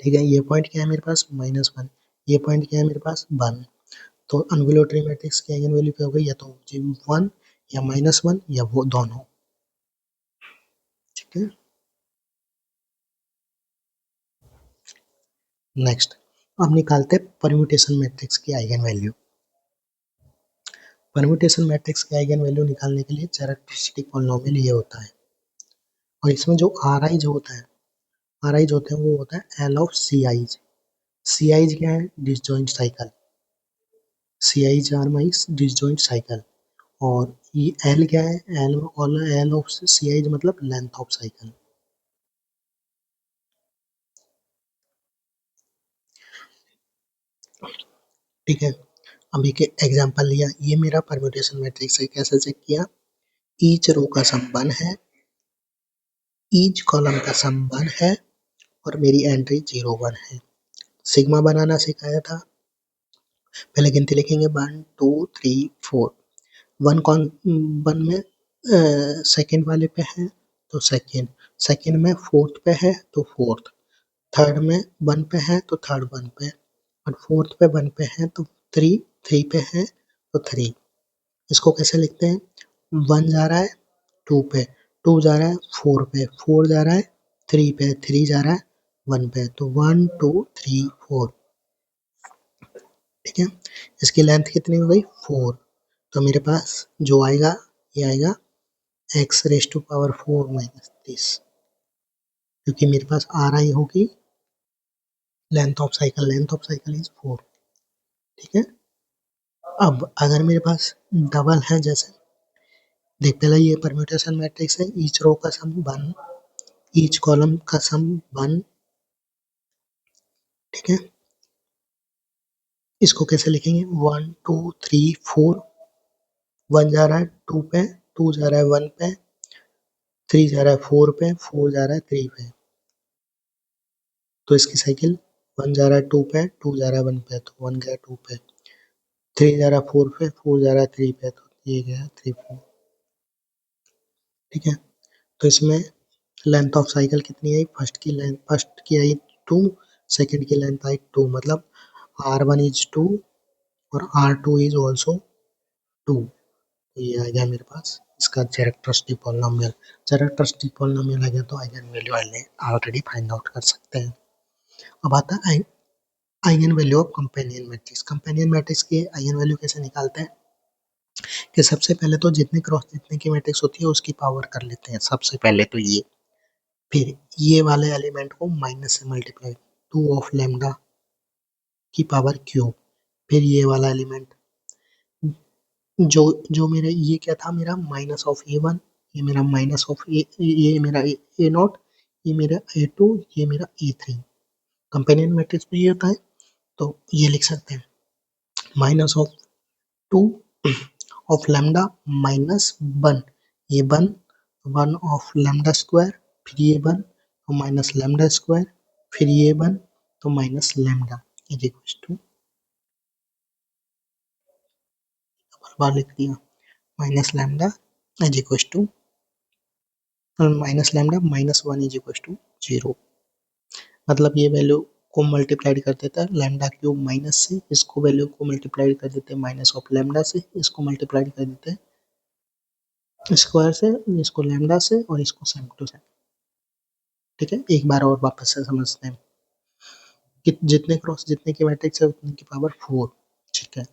ठीक है, ये पॉइंट क्या है मेरे पास -1, ये पॉइंट क्या है मेरे पास 1। तो अनविलोटरी मैट्रिक्स की आइगन वैल्यू क्या हो गई, या तो 1 या -1 या वो दोनों। ठीक है, नेक्स्ट अब निकालते हैं परम्यूटेशन मैट्रिक्स की आइगन वैल्यू। परम्यूटेशन मैट्रिक्स की आइगन वैल्यू निकालने के लिए कैरेक्टरिस्टिक पॉलिनोमियल ये होता है, और इसमें जो आर आई जो होता है, आर आई जो होते हैं वो होता है L of C i's. C i's क्या है, disjoint cycle, C i's are mice disjoint cycle. और ये एल क्या है, एल ऑफ सी आईज मतलब लेंथ ऑफ साइकिल। ठीक है, अब एक एग्जांपल लिया, ये मेरा परम्यूटेशन मैट्रिक्स है, कैसे चेक किया, ईच रो का सम 1 है, ईच कॉलम का सम 1 है, और मेरी एंट्री 0 1 है। सिग्मा बनाना सिखाया था, पहले गिनती लिखेंगे 1 2 3 4। वन में सेकंड वाले पे है तो सेकंड, सेकंड में फोर्थ पे है तो फोर्थ, थर्ड में 1 पे है तो थर्ड 1 पे, और फोर्थ पे 1 पे है तो 3, 3 पे है तो 3। इसको कैसे लिखते हैं, 1 जा रहा है 2 पे, 2 जा रहा है 4 पे, 4 जा रहा है 3 पे, 3 जा रहा है 1 पे, तो 1 2 3 4। ठीक है, इसकी लेंथ कितनी हो गई 4। तो मेरे पास जो आएगा ये आएगा x raise to power 4 minus 30, क्योंकि मेरे पास आर आई होगी लेंथ ऑफ साइकिल इज 4। ठीक है, अब अगर मेरे पास डबल है, जैसे देख पहले ये परम्यूटेशन मैट्रिक्स है, ईच रो का सम 1, ईच कॉलम का सम 1। ठीक है, इसको कैसे लिखेंगे, 1 2 3 4, 1 जा रहा है 2 पे, 2 जा रहा है 1 पे, 3 जा रहा है 4 पे, 4 जा रहा है 3 पे। तो इसकी साइकिल 1 जा रहा है 2 पे, 2 जा रहा है 1 पे, तो 1 गया 2 पे, 3 जा रहा है 4 पे, 4 जा रहा है 3 पे, तो ये गया 3 पे। ठीक है, तो इसमें लेंथ ऑफ साइकिल कितनी आई, फर्स्ट की आई 2, सेकंड की लेंथ आई 2, मतलब R1 इज 2 और R2 इज ऑल्सो 2। तो ये आ गया मेरे पास इसका कैरेक्टरिस्टिक पॉलिनोमियल। कैरेक्टरिस्टिक पॉलिनोमियल आ गया तो eigen value already find out कर सकते हैं। अब आता है eigen value of companion matrix. Companion matrix की आइगन वैल्यू कैसे निकालते हैं, कि सबसे पहले तो जितने क्रॉस जितने की मैट्रिक्स होती है उसकी पावर कर लेते हैं सबसे पहले तो ये, फिर ये वाले एलिमेंट को माइनस से मल्टीप्लाई, 2 ऑफ लैम्डा की पावर क्यूब, फिर ये वाला एलिमेंट जो जो मेरे ये क्या था, मेरा माइनस ऑफ A1, ये मेरा माइनस ऑफ ए, ये मेरा ए नॉट, ये मेरा A2, ये मेरा A3। कंपेनियन मैट्रिक्स में ये होता है, तो ये लिख सकते हैं minus of 2 of lambda minus 1, ये 1, 1 ऑफ लैम्डा स्क्वायर, फिर ये 1 तो माइनस लैम्डा स्क्वायर, फिर ये 1 तो minus lambda is equal to, बार लिख दिया, minus lambda is equal to minus lambda minus 1 is equal to 0। मतलब ये वैल्यू को मल्टीप्लाइड कर देता है लैम्डा क्यूब माइनस से, इसको वैल्यू को मल्टीप्लाइड कर देते हैं माइनस ऑफ लैम्डा से, इसको मल्टीप्लाइड कर देते हैं स्क्वायर से, इसको लैम्डा से, और इसको सेम टू सेम। ठीक है, एक बार और वापस से समझते हैं कि जितने क्रॉस जितने की मैट्रिक्स है उतने की पावर 4। ठीक है,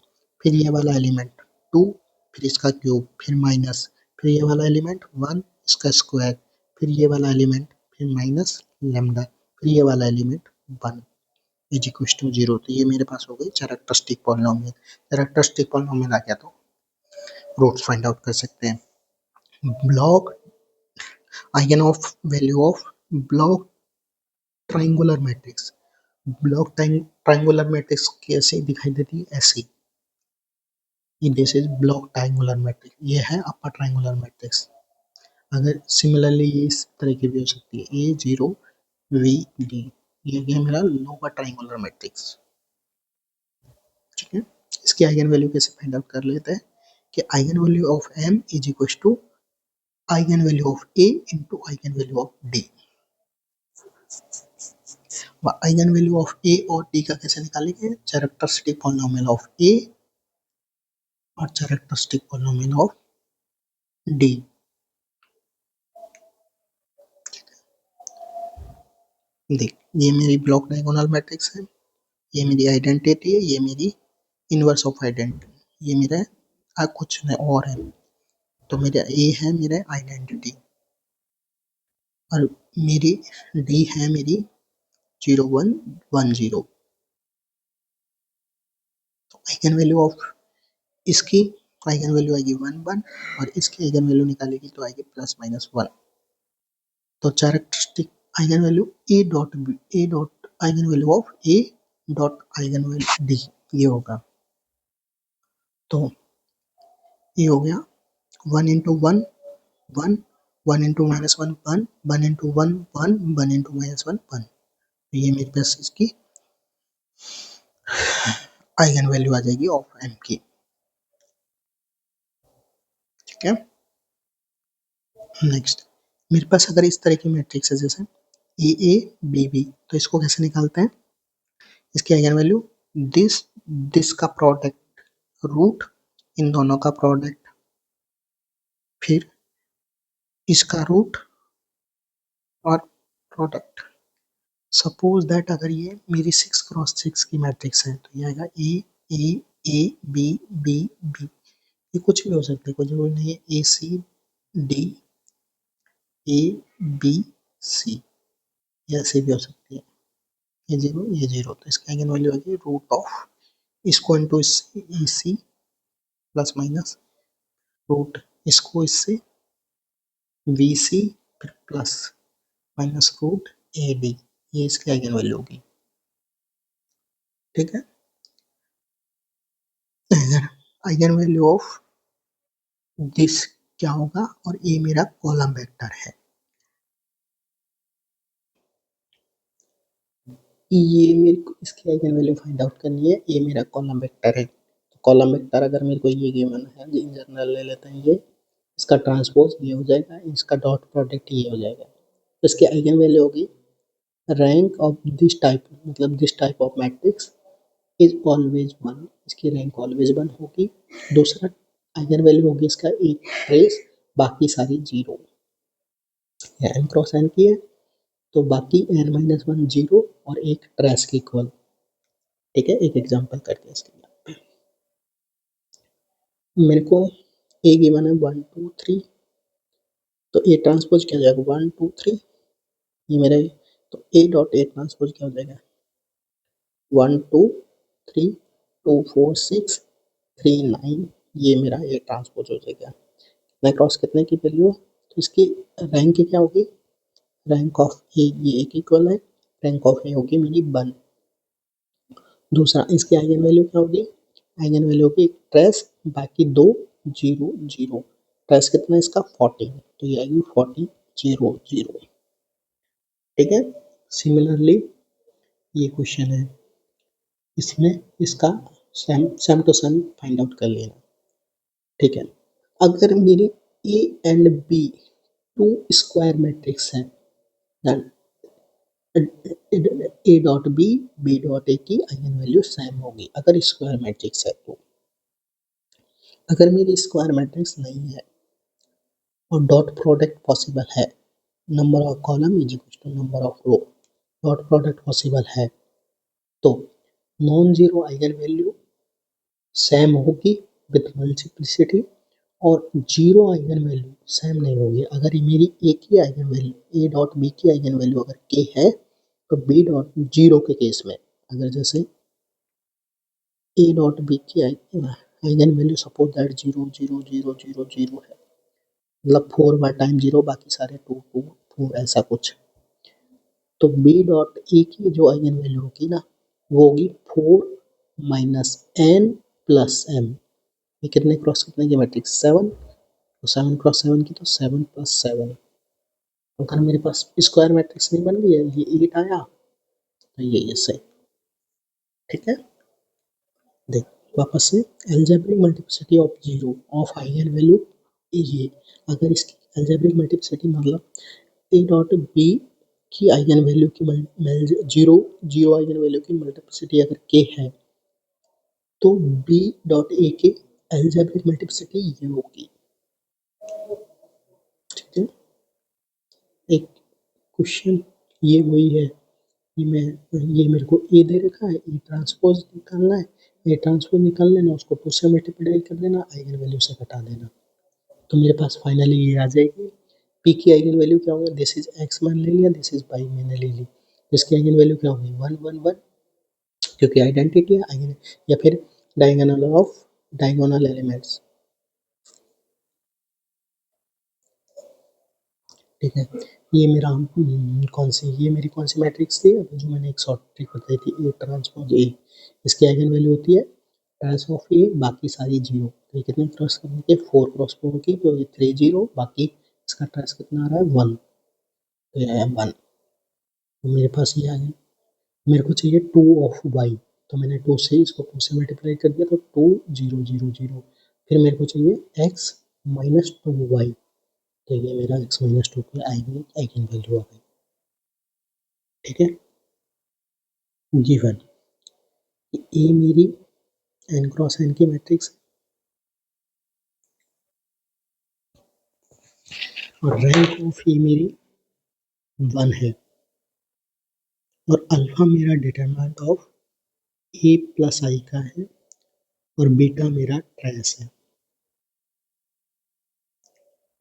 फिर ये वाला एलिमेंट 2, फिर इसका क्यूब, फिर माइनस, फिर ये वाला एलिमेंट 1 इसका स्क्वायर, फिर ये वाला एलिमेंट, फिर माइनस लैम्डा, फिर ये वाला एलिमेंट 1 इज इक्वल टू 0। तो ये मेरे पास हो गई कैरेक्टरिस्टिक पॉलिनोमियल। कैरेक्टरिस्टिक पॉलिनोमियल आ गया तो रूट्स फाइंड आउट कर सकते हैं। Block eigen of value of block triangular matrix. Block triangular matrix कैसे दिखाई देती है, ऐसी, this is block triangular matrix, ये है अपर ट्राइंगुलर मैट्रिक्स। अगर सिमिलरली ये इस तरह की भी हो सकती है, ए जीरो वी डी, ये गया मेरा लोअर ट्राइंगुलर मैट्रिक्स। ठीक है, इसकी आइगन वैल्यू कैसे फाइंड आउट कर लेते हैं कि eigen value of m is equal to eigen value of a into eigen value of d। Eigen value of a और d का कैसे निकालेंगे, कैरेक्टरिस्टिक पॉलिनोमियल ऑफ a और कैरेक्टरिस्टिक पॉलिनोमियल ऑफ d। देख, ये मेरी ब्लॉक डायगोनल मैट्रिक्स है, ये मेरी आइडेंटिटी है, ये मेरी इनवर्स ऑफ आइडेंटिटी, ये मेरा कुछ नहीं और है। तो मेरा ए है मेरा आइडेंटिटी और मेरी डी है मेरी 0110। तो आइगन वैल्यू ऑफ इसकी आइगन वैल्यू आएगी 1 1 और इसकी आइगन वैल्यू निकालेगी तो आएगी ±1। तो characteristic eigen value A dot B, A dot eigen value of A dot eigen value D, ये होगा। तो ये हो गया 1 इंटू 1 1, 1 इंटू -1 1, 1 इंटू 1 1, 1 इंटू -1 1। तो ये मेरे पास इसकी आइगन वैल्यू आ जाएगी ऑफ एम की। ठीक है, नेक्स्ट मेरे पास अगर इस तरह की मैट्रिक्स है जैसे ए ए बी बी, तो इसको कैसे निकालते हैं, इसकी आइगन वैल्यू दिस दिस का प्रोडक्ट रूट इन दोनों का प्रोडक्ट, फिर इसका रूट और प्रोडक्ट। सपोज दैट अगर ये मेरी 6x6 की मैट्रिक्स है तो ये आएगा ए ए ए बी बी बी, ये कुछ भी हो सकता है, कोई जरूरी नहीं है ए सी डी ए बी सी, ऐसे भी हो सकती है, ये जीरो। तो इसकी आइगन वैल्यू आएगी रूट ऑफ इसको into E C plus minus root इसको इससे वी सी फिर plus minus root A D, ये इसकी आइगन वैल्यू होगी। ठीक है, आइगन वैल्यू ऑफ दिस क्या होगा, और ये मेरा कॉलम वेक्टर है, ये मेरे को इसकी आइगन वैल्यू फाइंड आउट करनी है, ये मेरा कॉलम वेक्टर है। तो कॉलम वेक्टर अगर मेरे को ये गिवन है, इन जनरल ले लेते हैं, ये इसका ट्रांसपोज ये हो जाएगा, इसका डॉट प्रोडक्ट ये हो जाएगा। तो इसकी आइगन वैल्यू होगी रैंक ऑफ दिस टाइप, मतलब this type of matrix is always 1, इसकी रैंक ऑलवेज 1 होगी। दूसरा आइगन वैल्यू होगी इसका एक ट्रेस, बाकी सारी जीरो, एन क्रॉस एन की है तो बाकी n-1 जीरो और एक ट्रेस के इक्वल। ठीक है, एक एग्जांपल करते हैं इसके लिए। मेरे को ए गिवन है 1 2 3, तो ए ट्रांसपोज क्या हो जाएगा 1 2 3, ये मेरा, तो ए डॉट ए ट्रांसपोज क्या हो जाएगा 1 2 3 2 4 6 3 9, ये मेरा ए ट्रांसपोज हो जाएगा। कितना क्रॉस कितने की वैल्यू है, तो इसकी रैंक क्या होगी, रैंक ऑफ ए, ये एक इक्वल है, रैंक ऑफ ए होगी मेरी 1। दूसरा इसकी आइगन वैल्यू क्या होगी, आइगन वैल्यू होगी ट्रेस, बाकी दो जीरो जीरो, ट्रेस कितना है इसका 40, तो ये आएगी 40 0 0। ठीक है, सिमिलरली ये क्वेश्चन है, इसमें इसका same to same find out कर लेना। ठीक है, अगर मेरी A and B two square matrix है, then A dot B B dot A की आइगन वैल्यू सेम होगी अगर स्क्वायर मैट्रिक्स है तो। अगर मेरी स्क्वायर मैट्रिक्स नहीं है और डॉट प्रोडक्ट पॉसिबल है, number of column is equal to number of row, dot product possible है, तो non zero eigen value same होगी विद मल्टीप्लिसिटी, और जीरो आइगन वैल्यू सेम नहीं होगी। अगर मेरी ए की eigen value A dot B की आइगन वैल्यू अगर के है तो बी डॉट जीरो के केस में, अगर जैसे ए डॉट बी की आइगन वैल्यू सपोज दैट 0 0 0 0 0 है, मतलब 4 बार टाइम 0 बाकी सारे 2 2 4 ऐसा कुछ, तो बी डॉट ए की जो आइगन वैल्यू होगी ना वो होगी 4 माइनस एन प्लस एम, ये कितने क्रॉस कितने की मैट्रिक्स 7 तो 7 क्रॉस 7 की तो 7 प्लस 7, अगर मेरे पास स्क्वायर मैट्रिक्स नहीं बन गई है, ये 8 आया तो ये सही। ठीक है, देख वापस से algebraic multiplicity of zero of eigen value ये, अगर इसकी अलजेब्रिक मल्टीप्लिसिटी मतलब ए डॉट बी की आइगन वैल्यू की जीरो जीरो आइगन वैल्यू की मल्टीप्लिसिटी अगर के है तो बी डॉट ए की अलजेब्रिक मल्टीप्लिसिटी ये होगी। ठीक है, एक क्वेश्चन ये वही है, ये मेरे को ए दे रखा है, ए ट्रांसपोज निकालना है, ए ट्रांसपोज निकाल लेना, उसको 2 से मल्टीप्लाई कर देना, आइगन वैल्यू से घटा देना, तो मेरे पास फाइनली ये आ जाएगी। पी की आइगन वैल्यू क्या होगा, दिस इज एक्स मान ले लिया, दिस इज वाई मैंने ले ली, इसकी आइगन वैल्यू क्या होगी 1 1 1, क्योंकि आइडेंटिटी है आइगन, या फिर डायगोनल एलिमेंट्स। ठीक है, ये मेरा ये मेरी कौन सी मैट्रिक्स थी अभी जो मैंने एक शॉर्ट ट्रिक बताई थी, ए ट्रांसपोज ए, इसकी आइगन वैल्यू होती है ट्रांस ऑफ ए बाकी सारी जीरो, तो ये कितने क्रॉस करने के 4 क्रॉस 4 की, तो ये 3 जीरो, बाकी इसका ट्रांस कितना आ रहा है 1, तो ये आया 1, तो मेरे पास ये आ गया। मेरे को चाहिए 2 ऑफ वाई, तो मैंने 2 से इसको 2 से मल्टीप्लाई कर दिया, तो 2 0 0 0, फिर मेरे को चाहिए x माइनस 2 वाई, तो ये मेरा x माइनस 2 की आइगन वैल्यू आ गई। ठीक है, गिवन ए मेरी n क्रॉस n की मैट्रिक्स और रैंक ऑफ ए मेरी 1 है, और अल्फा मेरा डिटरमिनेंट ऑफ ए प्लस आई का है, और बीटा मेरा ट्रेस है।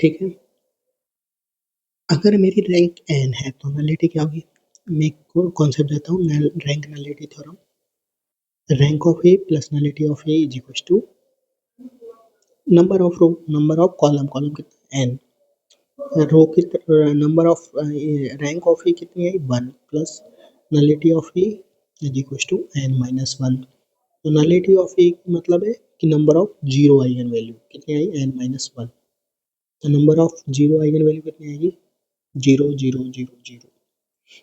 ठीक है, अगर मेरी रैंक n है तो नलिटी क्या होगी, मैं कॉन्सेप्ट देता हूँ, rank nullity theorem, rank of A plus nullity of A is equal to number of row, number of column, column कितना n, रो की number of rank of A कितनी आई 1 plus nullity of A is equal to n minus 1, तो nullity of A मतलब है कि number of zero eigen value कितनी आई n माइनस 1, तो number of zero eigen value कितनी आएगी 0 0 0 0,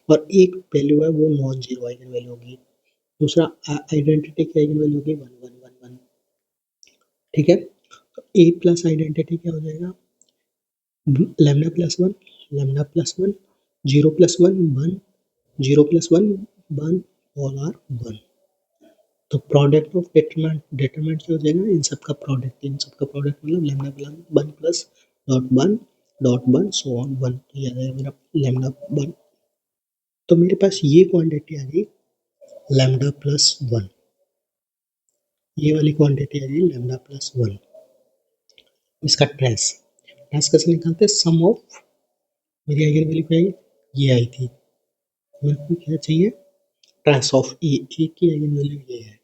और एक वैल्यू है वो नॉन जीरो आइगन वैल्यू होगी, दूसरा आइडेंटिटी की आइगन वैल्यू होगी 1 1 1 1। ठीक है, तो ए प्लस आइडेंटिटी क्या हो जाएगा lambda plus 1, lambda plus 1, 0 plus 1 1, 0 plus 1 1, all are 1, तो प्रोडक्ट ऑफ डिटरमिनेंट क्या हो जाएगा इन सब का प्रोडक्ट, इन सब का प्रोडक्ट मतलब lambda plus 1 plus dot 1 so on 1, तो ये आ जाएगा मेरा लैम्डा 1, तो मेरे पास ये क्वांटिटी आ गई लैम्डा प्लस 1, ये वाली क्वांटिटी आ गई लैम्डा प्लस 1, इसका ट्रेस कैसे निकालते हैं, सम ऑफ मेरी आइगन वैल्यू क्या आई, ये आई थी, मेरे को क्या चाहिए ट्रेस ऑफ ए, ए की आइगन वैल्यू ये है,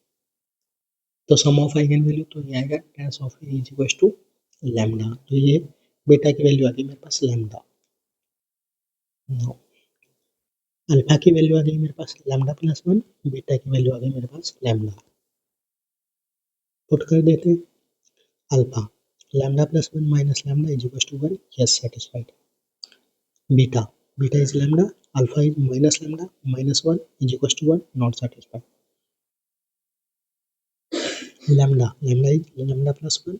तो सम ऑफ आइगन वैल्यू तो ये आएगा trace of A is equal to lambda, तो ये बीटा की वैल्यू आ गई मेरे पास लैम्डा, अल्फा की वैल्यू आ गई मेरे पास लैम्डा प्लस 1, बीटा की वैल्यू आ गई मेरे पास लैम्डा, पुट कर देते हैं alpha lambda plus 1 minus lambda is equal to 1, yes satisfied, beta beta is lambda, alpha is minus lambda, minus 1 is equals to 1, not satisfied, lambda is lambda plus 1,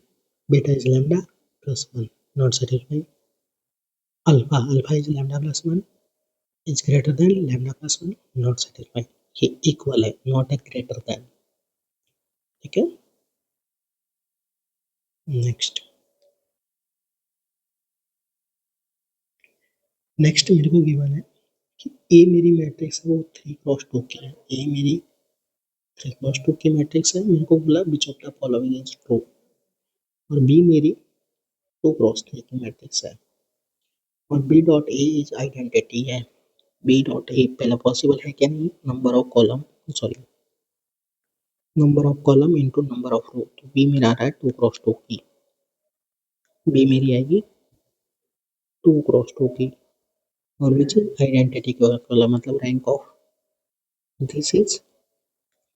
beta is lambda plus 1, not satisfied, alpha is lambda plus 1 is greater than lambda plus 1, not satisfied, ये equal है not a greater than. ठीक है, next मेरे को given है कि ए मेरी matrix है वो 3 क्रॉस 2 की है, ए मेरी 3 क्रॉस 2 की मैट्रिक्स है, मेरे को बोला which of the following is true, और बी मेरी 2 क्रॉस 3 की मैट्रिक्स है, और B dot A is identity है, बी डॉट ए पहला पॉसिबल है क्या नहीं, number of column sorry number of column into number of row, तो बी मेरा आ रहा है 2 क्रॉस 2 की, बी मेरी आएगी 2 क्रॉस 2 की, और विच इज आइडेंटिटी कॉलम मतलब रैंक ऑफ दिस इज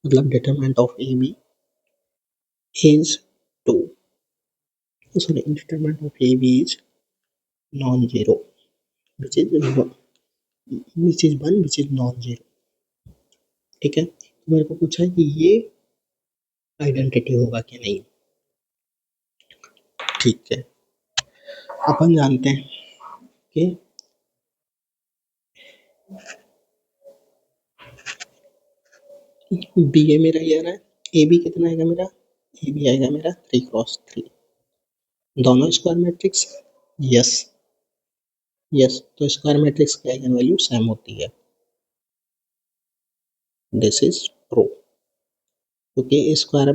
मतलब determinant of A B is 2, sorry, determinant of AB is non-zero, which is 1, which is non-zero. ठीक है, तो मेरे को पूछा है कि ये आइडेंटिटी होगा कि नहीं. ठीक है, अपन जानते हैं कि बी ए मेरा ये आ रहा है, ए बी कितना आएगा मेरा, ए बी आएगा मेरा 3x3. दोनों स्क्वायर मैट्रिक्स, यस यस, तो स्क्वायर मैट्रिक्स की आइगन वैल्यू सेम होती है. दिस इज ट्रू, क्योंकि स्क्वायर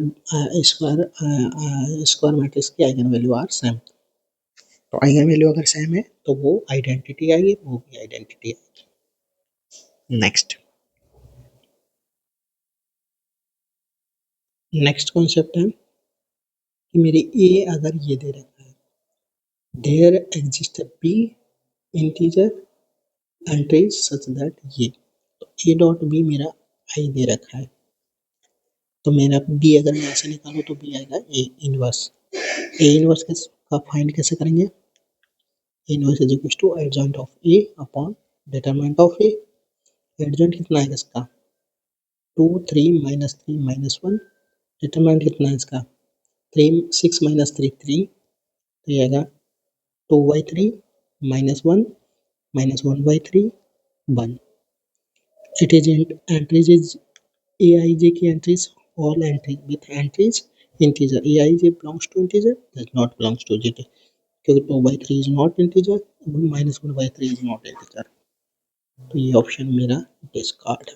स्क्वायर मैट्रिक्स की आइगन वैल्यू आर सेम. तो आइगन वैल्यू अगर सेम है तो वो आइडेंटिटी आएगी, वो भी आइडेंटिटी आएगी. नेक्स्ट कॉन्सेप्ट है कि मेरी ए अगर ये दे रखा है, there exist B integer entries such that ये, तो ए डॉट बी मेरा आई दे रखा है, तो मेरा बी अगर मैं ऐसे निकालूँ तो बी आएगा ए इनवर्स. ए इनवर्स का फाइंड कैसे करेंगे, A inverse is equal to adjoint of A upon determinant of A. Adjoint कितना है इसका 2 3 -3 -1, डिटरमिनेंट कितना है इसका 3 6 -3 3, तो ये आएगा 2/3 -1 -1/3 1. It is entries is aij की entries, all entries with entries integer. aij belongs to integer, does not belongs to integer, क्योंकि 2/3 is not integer, -1/3 is not integer. तो ये ऑप्शन मेरा डिस्कार्ड.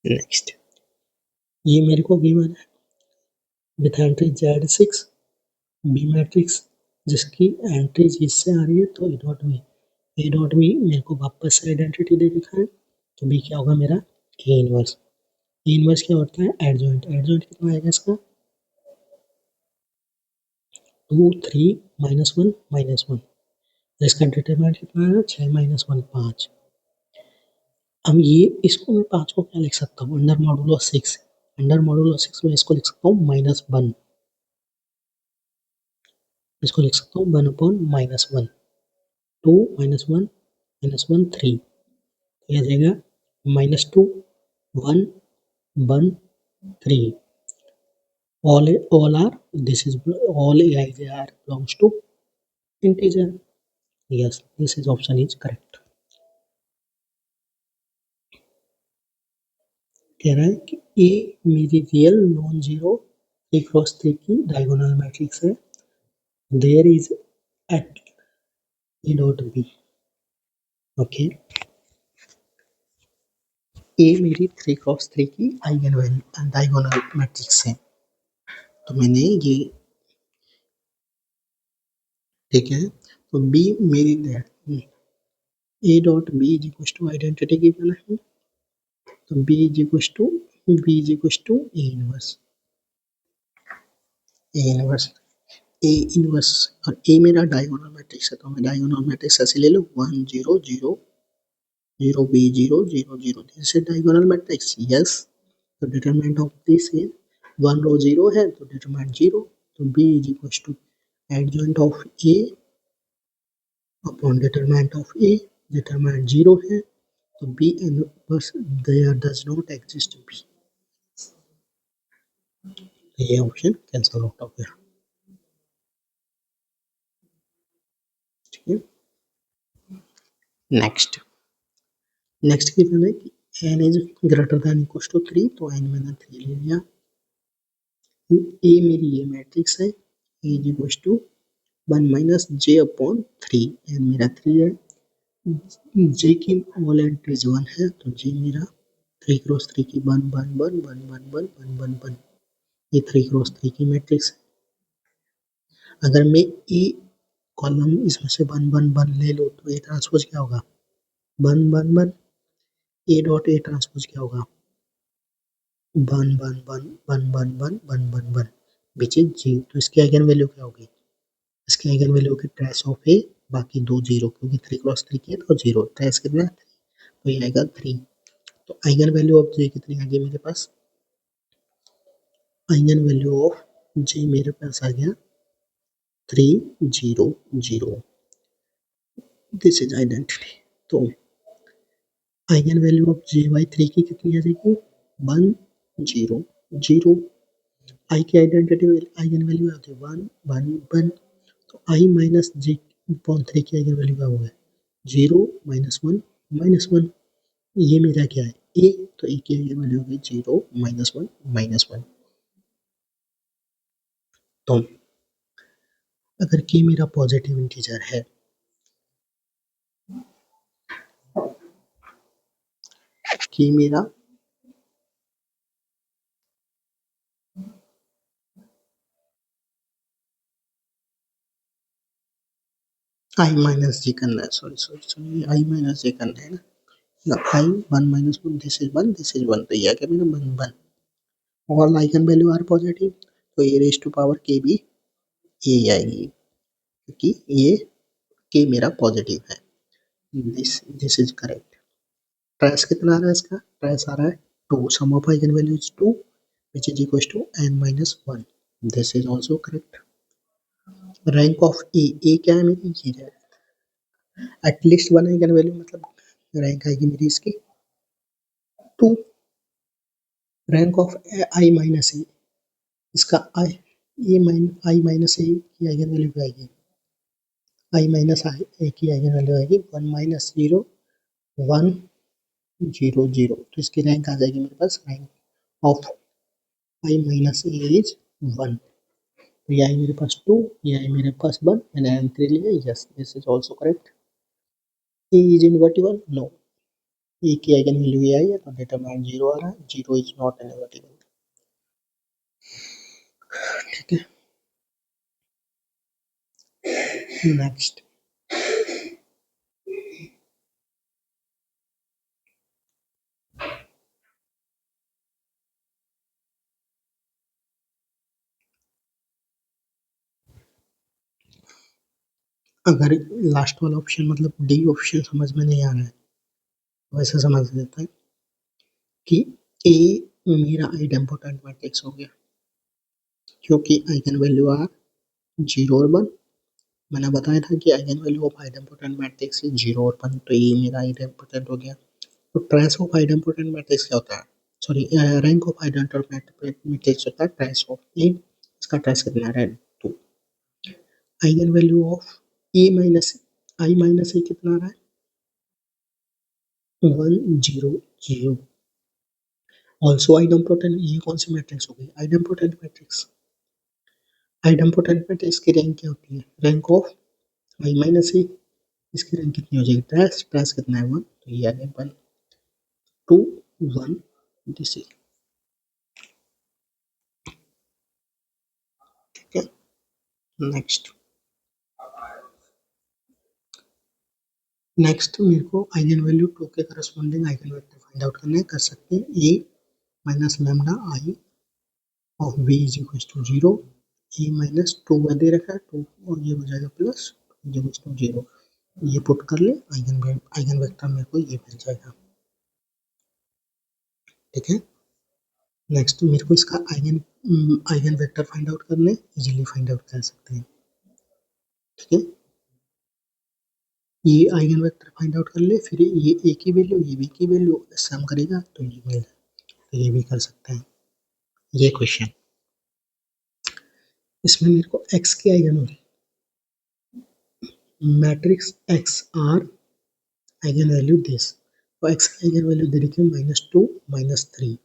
नेक्स्ट, ये मेरे को गिवन है with entry Z6 B matrix जिसकी एंट्रीज इससे आ रही है, तो ए डॉट बी मेरे को वापस से आइडेंटिटी दे रखा है, तो बी क्या होगा मेरा ए इनवर्स. ए इनवर्स क्या होता है एडजॉइंट. एडजॉइंट कितना आएगा इसका 2 3 -1 -1, इसका डिटरमिनेंट कितना है 6 -1 5. अब ये इसको मैं 5 को क्या लिख सकता हूँ अंडर मॉडुलो 6, अंडर मॉडुलो 6 में इसको लिख सकता हूँ -1, इसको लिख सकता हूँ 1/-1, 2 -1 -1 3, ये आ जाएगा -2 1 1 3. all are this is all aij are belongs to integer. Yes, this is option is correct. कह रहा है कि ए मेरी रियल नॉन जीरो 3x3 की डायगोनल मैट्रिक्स है, there is at A dot B. Okay, A मेरी 3x3 की eigen value diagonal matrix है, तो मैंने ये ठीक है, तो बी मेरी A dot B is equal to identity given है, तो B is equal to A inverse. A inverse और ए मेरा डायगोनल मैट्रिक्स है, तो मैं डायगोनल मैट्रिक्स ऐसे ले लूँ 1 0 0 0 b 0 0 0. This is diagonal matrix. Yes, तो determinant of this is 1 row 0 है तो डिटरमिनेंट 0, तो b is equal to adjoint of a upon determinant of a, determinant 0 है तो b inverse there does not exist b. ये option cancel out हो गया. Next given है कि n is greater than equal to 3, तो n मैंने 3 ले लिया. ए मेरी ये मैट्रिक्स है, ए is equal to 1 - j/3, n मेरा 3 है, j की ऑल एंट्रीज 1 है, तो j मेरा 3x3 की 1 1 1 1 1 1 1 1 1, ये 3x3 की मैट्रिक्स है. अगर मैं ए कॉलम इसमें से 1 1 1 ले लो तो ए ट्रांसपोज क्या होगा 1 1 1, ए डॉट ए ट्रांसपोज क्या होगा 1 1 1 1 1 1 1 1 1, विच इज जी. तो इसकी आइगन वैल्यू क्या होगी, इसकी आइगन वैल्यू होगी ट्रेस ऑफ ए, बाकी दो जीरो, क्योंकि 3x3 की है तो जीरो, ट्रेस कितना है तो ये आएगा 3. तो आइगन वैल्यू ऑफ जे कितनी आ गई मेरे पास, आइगन वैल्यू ऑफ जी मेरे पास आ गया 300। This is identity. तो आइगन वैल्यू ऑफ JY3 की कितनी आ जाएगी? 100। आई की आइडेंटिटी आइगन वैल्यू आती है 1 1 1। तो आई माइनस जे अपॉन 3 की आइगन वैल्यू क्या होगा? 0 -1 -1। ये मेरा क्या है? ए। तो ए की आइगन वैल्यू होगी 0 -1 -1। तो अगर के मेरा पॉजिटिव इंटीजर है, के मेरा आई माइनस जे करना है, सॉरी आई माइनस जे करना है ना। I 1 -1, this is 1, this is 1। तो ये आ गया मेरा 1 1। All eigen value are positive, तो ए रेज टू पावर के भी ये आएगी, क्योंकि ये के मेरा पॉजिटिव है। This is correct. ट्रेस कितना आ रहा है इसका? ट्रेस आ रहा है 2। Sum of eigen value is 2 which is equals to n-1। This is also correct. Rank of A क्या है मेरी? ये है एटलीस्ट 1 आइगन वैल्यू, मतलब रैंक आएगी मेरी इसकी 2। Rank of I minus A, इसका आई माइनस ए की आइगन वैल्यू क्या आएगी? आई माइनस ए की आइगन वैल्यू आएगी 1 -0 1 0 0। तो इसकी रैंक आ जाएगी मेरे पास, rank of I minus A is 1। तो ये आई मेरे पास 2, ये आई मेरे पास 1। मैंने आंसर लिया, yes this is also correct. A is invertible? No. A की आइगन वैल्यू ये आई है, तो डिटरमिनेंट 0 आ रहा है। 0 इज नॉट इनवर्टिबल। ठीक है, नेक्स्ट। अगर लास्ट वाला ऑप्शन मतलब डी ऑप्शन समझ में नहीं आ रहा है, वैसे समझ लेते हैं कि ए मेरा आइडेम्पोटेंट मैट्रिक्स हो गया, क्योंकि आइगन वैल्यू आर 0 और 1। मैंने बताया था कि eigen value of idempotent matrix is 0 और 1, तो ये मेरा आइडेम्पोटेंट हो गया। तो ट्रेस ऑफ आइडेम्पोटेंट मैट्रिक्स क्या होता है? Sorry, rank of idempotent matrix होता है ट्रेस ऑफ ए। इसका ट्रेस कितना है? 2। Eigen value of A minus I minus A कितना आ रहा है? 1 0 0। ऑल्सो आइडेम्पोटेंट, ये कौन सी मैट्रिक्स हो गई? Idempotent matrix. आइडेम्पोटेंट मैट्रिक्स की रैंक क्या होती है? रैंक ऑफ आई माइनस ए। इसकी रैंक कितनी हो जाएगी? ट्रेस। ट्रेस कितना है? 1। तो ये आ गया 1 2 1। दिस इज ठीक है। नेक्स्ट मेरे को आइगन वैल्यू 2 के corresponding eigen vector find out करने कर सकते हैं। A minus lambda I of B is equal to 0। A minus 2 दे रखा है 2, और ये हो जाएगा प्लस इक्वल टू 0। ये पुट कर ले, आइगन वेक्टर मेरे को ये मिल जाएगा। ठीक है। नेक्स्ट मेरे को इसका आइगन वेक्टर फाइंड आउट करने, इजीली फाइंड आउट कर सकते हैं। ठीक है, ये आइगन वेक्टर फाइंड आउट कर ले, फिर ये ए की वैल्यू, ये बी की वैल्यू सम करेगा तो ये मिल जाए, तो ये भी कर सकते हैं। ये क्वेश्चन, इसमें मेरे को एक्स की eigen matrix X are eigen value this, तो एक्स की आइगन वैल्यू दे रखी है -2 -3।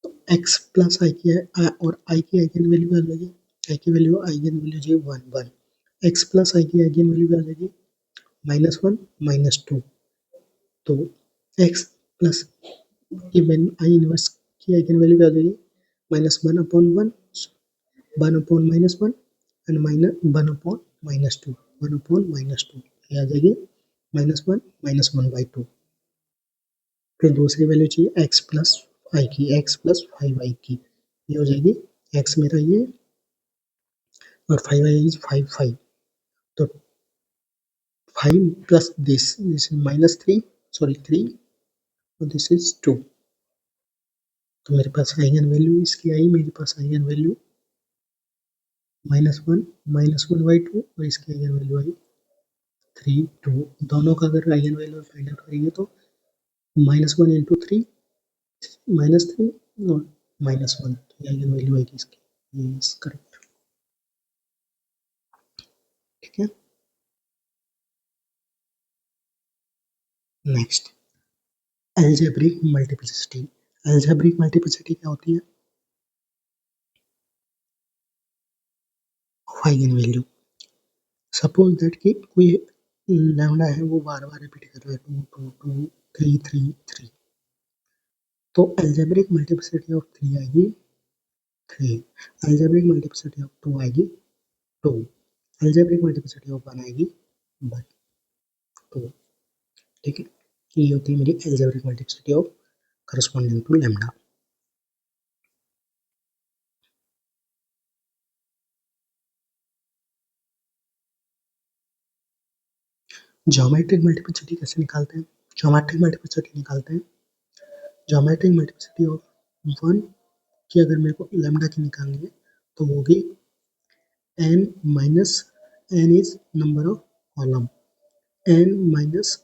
तो एक्स प्लस आई की है, और आई की आइगन वैल्यू आ जाएगी, आइगन वैल्यू जी 1 1। एक्स प्लस आई की आइगन वैल्यू आ जाएगी -1 -2। तो x plus even I inverse की आइगन वैल्यू क्या आ जाएगी? -1/1, 1/-1 एंड -1/-2, 1/-2। ये आ जाएगी -1 -1/2। फिर दूसरी वैल्यू चाहिए एक्स प्लस आई की, एक्स प्लस 5 आई की। ये हो जाएगी एक्स मेरा ये, और 5 आई इज 5 5। तो 5 प्लस दिस इज -3, सॉरी 3, और दिस इज 2। तो मेरे पास आइगन वैल्यू इसकी आई, मेरे पास आइगन वैल्यू -1 और इसकी आइगन वैल्यू आई 3 2। दोनों का अगर आइगन वैल्यू फाइंड आउट करेंगे तो -1 इंटू 3 -3 और -1, तो आइगन वैल्यू आएगी इसकी, यस करेक्ट। ठीक है, next algebraic multiplicity. Algebraic multiplicity क्या होती है? Eigen value. सपोज दैट कि कोई लैम्डा है वो बार बार रिपीट कर रहा है 2 2 2 3 3 3, तो अलजेब्रिक मल्टीप्लिसिटी ऑफ 3 आएगी 3, अलजेब्रिक मल्टीप्लिसिटी ऑफ 2 आएगी 2, अलजेब्रिक मल्टीप्लिसिटी ऑफ 1 आएगी 1 2। ठीक है, ये होती है मेरी algebraic multiplicity of corresponding to lambda. Geometric multiplicity कैसे निकालते हैं? ज्योमेट्रिक मल्टीप्लिसिटी निकालते हैं, ज्योमेट्रिक मल्टीप्लिसिटी ऑफ 1 की अगर मेरे को लैम्डा की निकालनी है तो वो होगी n minus n is number of column, n minus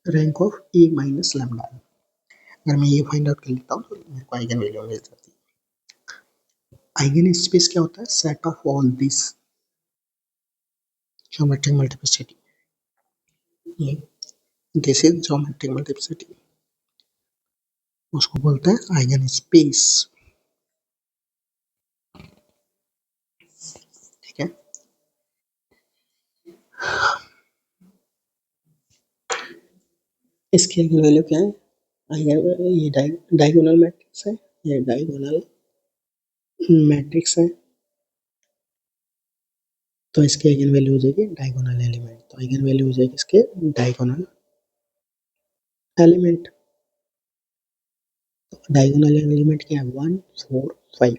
rank of a minus lambda. अगर मैं ये फाइंड आउट कर लेता हूँ तो मेरे को आइगन वैल्यू मिल जाती है। आइगन स्पेस क्या होता है? Set of all this geometric multiplicity, this is geometric multiplicity, उसको बोलते हैं आइगन स्पेस। ठीक है, इसकी आइगन वैल्यू क्या है? आइगन ये डायगोनल मैट्रिक्स है, ये डायगोनल मैट्रिक्स है, तो इसकी आइगन वैल्यू हो जाएगी डायगोनल एलिमेंट, तो आइगन वैल्यू हो जाएगी इसके डायगोनल एलिमेंट। तो डायगोनल एलिमेंट क्या है? 1 4 5,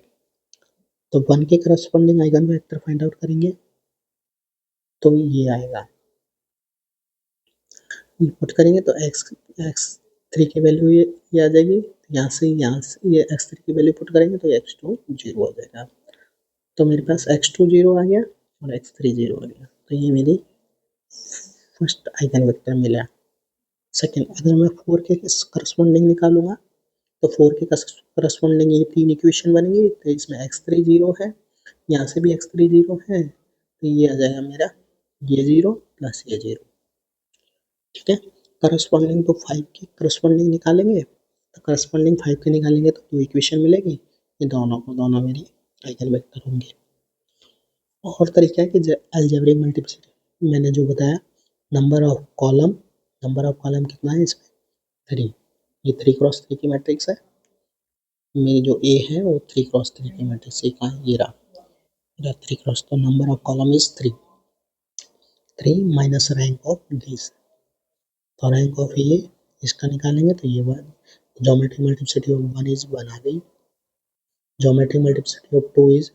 तो 1 के corresponding eigen vector find out करेंगे तो ये आएगा, ये पुट करेंगे तो x3 की वैल्यू ये आ जाएगी, यहाँ से ये x3 की वैल्यू पुट करेंगे तो x2 0 आ जाएगा, तो मेरे पास x2 0 आ गया और x3 0 आ गया, तो ये मेरी फर्स्ट आइगन वेक्टर मिला। सेकेंड, अगर मैं 4 के करस्पॉन्डिंग निकालूंगा तो 4 के करस्पॉन्डिंग ये 3 इक्वेशन बनेंगी, तो इसमें x3 0 है, यहाँ से भी x3 0 है, तो ये आ जाएगा मेरा ये 0 प्लस ये 0। ठीक है, करस्पॉन्डिंग तो 5 की करस्पॉन्डिंग निकालेंगे, तो करस्पॉन्डिंग 5 की निकालेंगे तो 2 इक्वेशन मिलेगी, ये दोनों मेरी आइगन वेक्टर होंगे। और तरीका है कि अलजेब्रिक मल्टीप्लिसिटी मैंने जो बताया, नंबर ऑफ कॉलम कितना है इसमें? 3, ये 3 क्रॉस 3 की मैट्रिक्स है, मेरी जो ए है वो 3 क्रॉस 3 की मैट्रिक्स है, कहाँ ये रहा 3 क्रॉस, तो number of column is 3 minus rank of this, तो रैंक ऑफ ये इसका निकालेंगे तो ये 1, ज्योमेट्रिक मल्टीप्लिसिटी ऑफ 1 इज 1 आ गई, geometric multiplicity of 2 is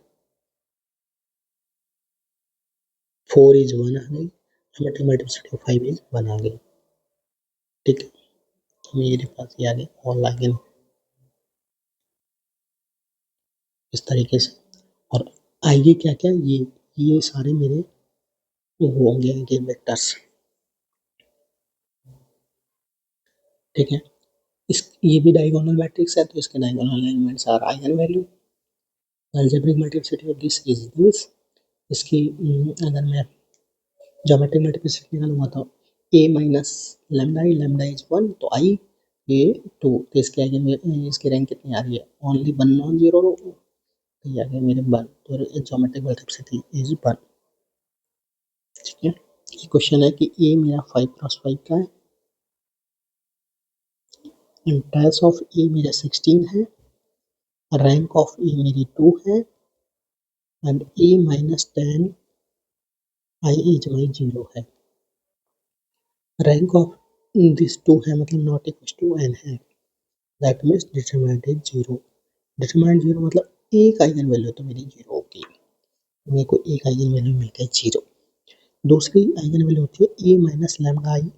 4 is 1 आ गई, ज्योमेट्रिक मल्टीप्लिसिटी ऑफ 5 इज 1 आ गई। ठीक है, तो मेरे पास ये आ गए ऑल आइगन इस तरीके से, और आएगी क्या क्या, ये सारे मेरे वो होंगे आइगन वेक्टर्स। ठीक है, इस ये भी डायगोनल मैट्रिक्स है तो इसके diagonal elements are eigen value. Algebraic multiplicity of this is this, इसकी अगर मैं ज्योमेट्रिक मल्टीप्लिसिटी निकालूंगा तो a माइनस लैम्डा इज 1, तो i ये 2, तो इसकी आइगन इसकी रैंक कितनी आ रही है? ओनली 1 नॉन जीरो रो, तो ये आ गया मेरे 1, तो ज्योमेट्रिक मल्टीप्लिसिटी इज 1। ठीक है, ये क्वेश्चन है कि a मेरा 5 क्रॉस 5 का है, ट्रेस ऑफ ए मेरा 16 है, रैंक ऑफ ए मेरी 2 है, and A minus 10 I is my 0 है, रैंक ऑफ दिस 2 है मतलब नॉट इक्वल टू n है, that means determinant is 0, determinant 0 मतलब एक आइगन वैल्यू तो मेरी 0 होगी, मेरे को एक आइगन वैल्यू मिल गई 0। दूसरी आइगन वैल्यू होती है A minus lambda I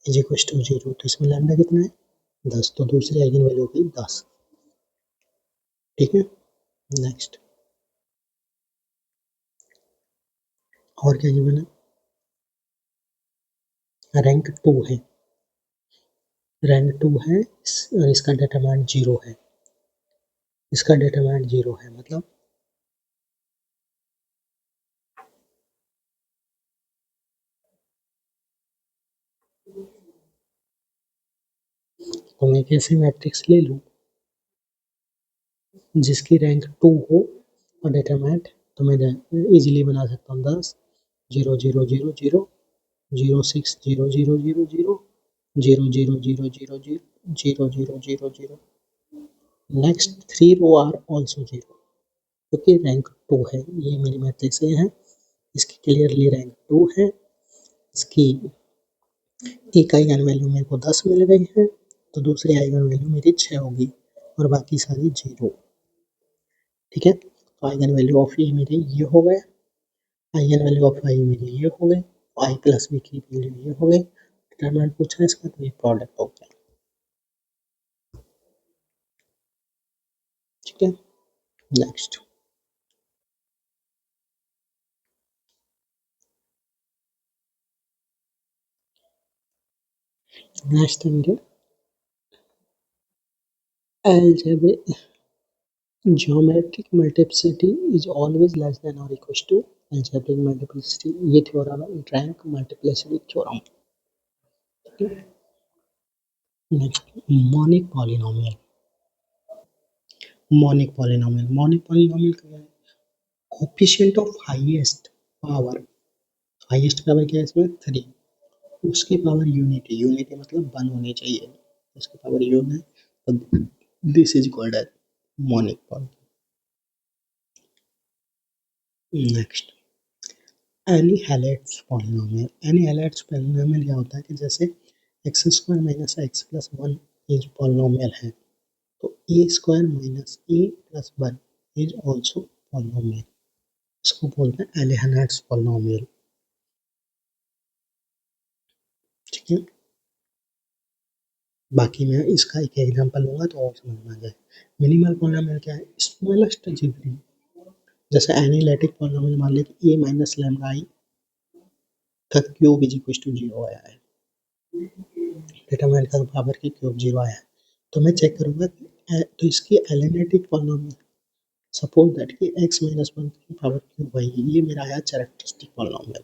is equal to 0, तो इसमें लैम्डा कितना है? 10, तो दूसरी आइगन वैल्यू होगी 10। ठीक है, नेक्स्ट और क्या गिवन है, रैंक 2 है, रैंक 2 है और इसका डिटरमिनेंट 0 है, इसका डिटरमिनेंट 0 है, मतलब तो मैं कैसे मैट्रिक्स ले लूँ जिसकी रैंक 2 हो और डिटरमिनेंट, तो मैं इजीली बना सकता हूँ 10 0 0 0 0 0 6 0 0 0 0 0 0 0 0 0 0 0 0 नेक्स्ट 3 रो आर ऑल्सो 0 क्योंकि रैंक 2 है, ये मेरी मैट्रिक्स ये है, इसकी क्लियरली रैंक 2 है, इसकी एक आइगन वैल्यू मेरे को 10 मिल गई है, तो दूसरी आइगन वैल्यू मेरी 6 होगी और बाकी सारी 0। ठीक है, तो आइगन वैल्यू ऑफ ए मेरे ये हो गए, आइगन वैल्यू ऑफ आई मेरी ये हो गई, आई प्लस बी की वैल्यू ये हो गई, डिटरमिनेंट पूछा इसका तो ये प्रोडक्ट हो गया। ठीक है, नेक्स्ट नेक्स्ट है मेरे algebraic geometric multiplicity is always less than or equals to algebraic multiplicity, ये थ्योरम है rank multiplicity theorem. Next monic polynomial, monic polynomial, monic polynomial क्या है, coefficient of highest power, highest power क्या है इसमें 3, उसकी पावर यूनिटी, यूनिटी मतलब 1 होनी चाहिए, उसकी पावर यून है, तो this is called as monic polynomial. Next annihilating polynomial, annihilating polynomial क्या होता है कि जैसे x square minus x plus 1 is polynomial है, तो A square minus A plus 1 is also polynomial, इसको बोलते हैं एनी-हैलेट्स पॉलिनोमियल। ठीक है, बाकी मैं इसका एक एग्जांपल लूँगा तो और समझ में आ जाए। मिनिमल पॉलिनोमियल क्या है, स्मॉलेस्ट डिग्री, जैसे एनालिटिक पॉलिनोमियल मान लें कि ए माइनस लैम्डा आई का क्यूब इज इक्वल टू 0 आया है, डिटरमिनेंट का पावर की क्यूब 0 आया है, तो मैं चेक करूँगा तो इसकी एनालिटिक पॉलिनोमियल सपोज दैट कि x माइनस 1 की पावर क्यूब आई, ये मेरा आया कैरेक्टरिस्टिक पॉलिनोमियल।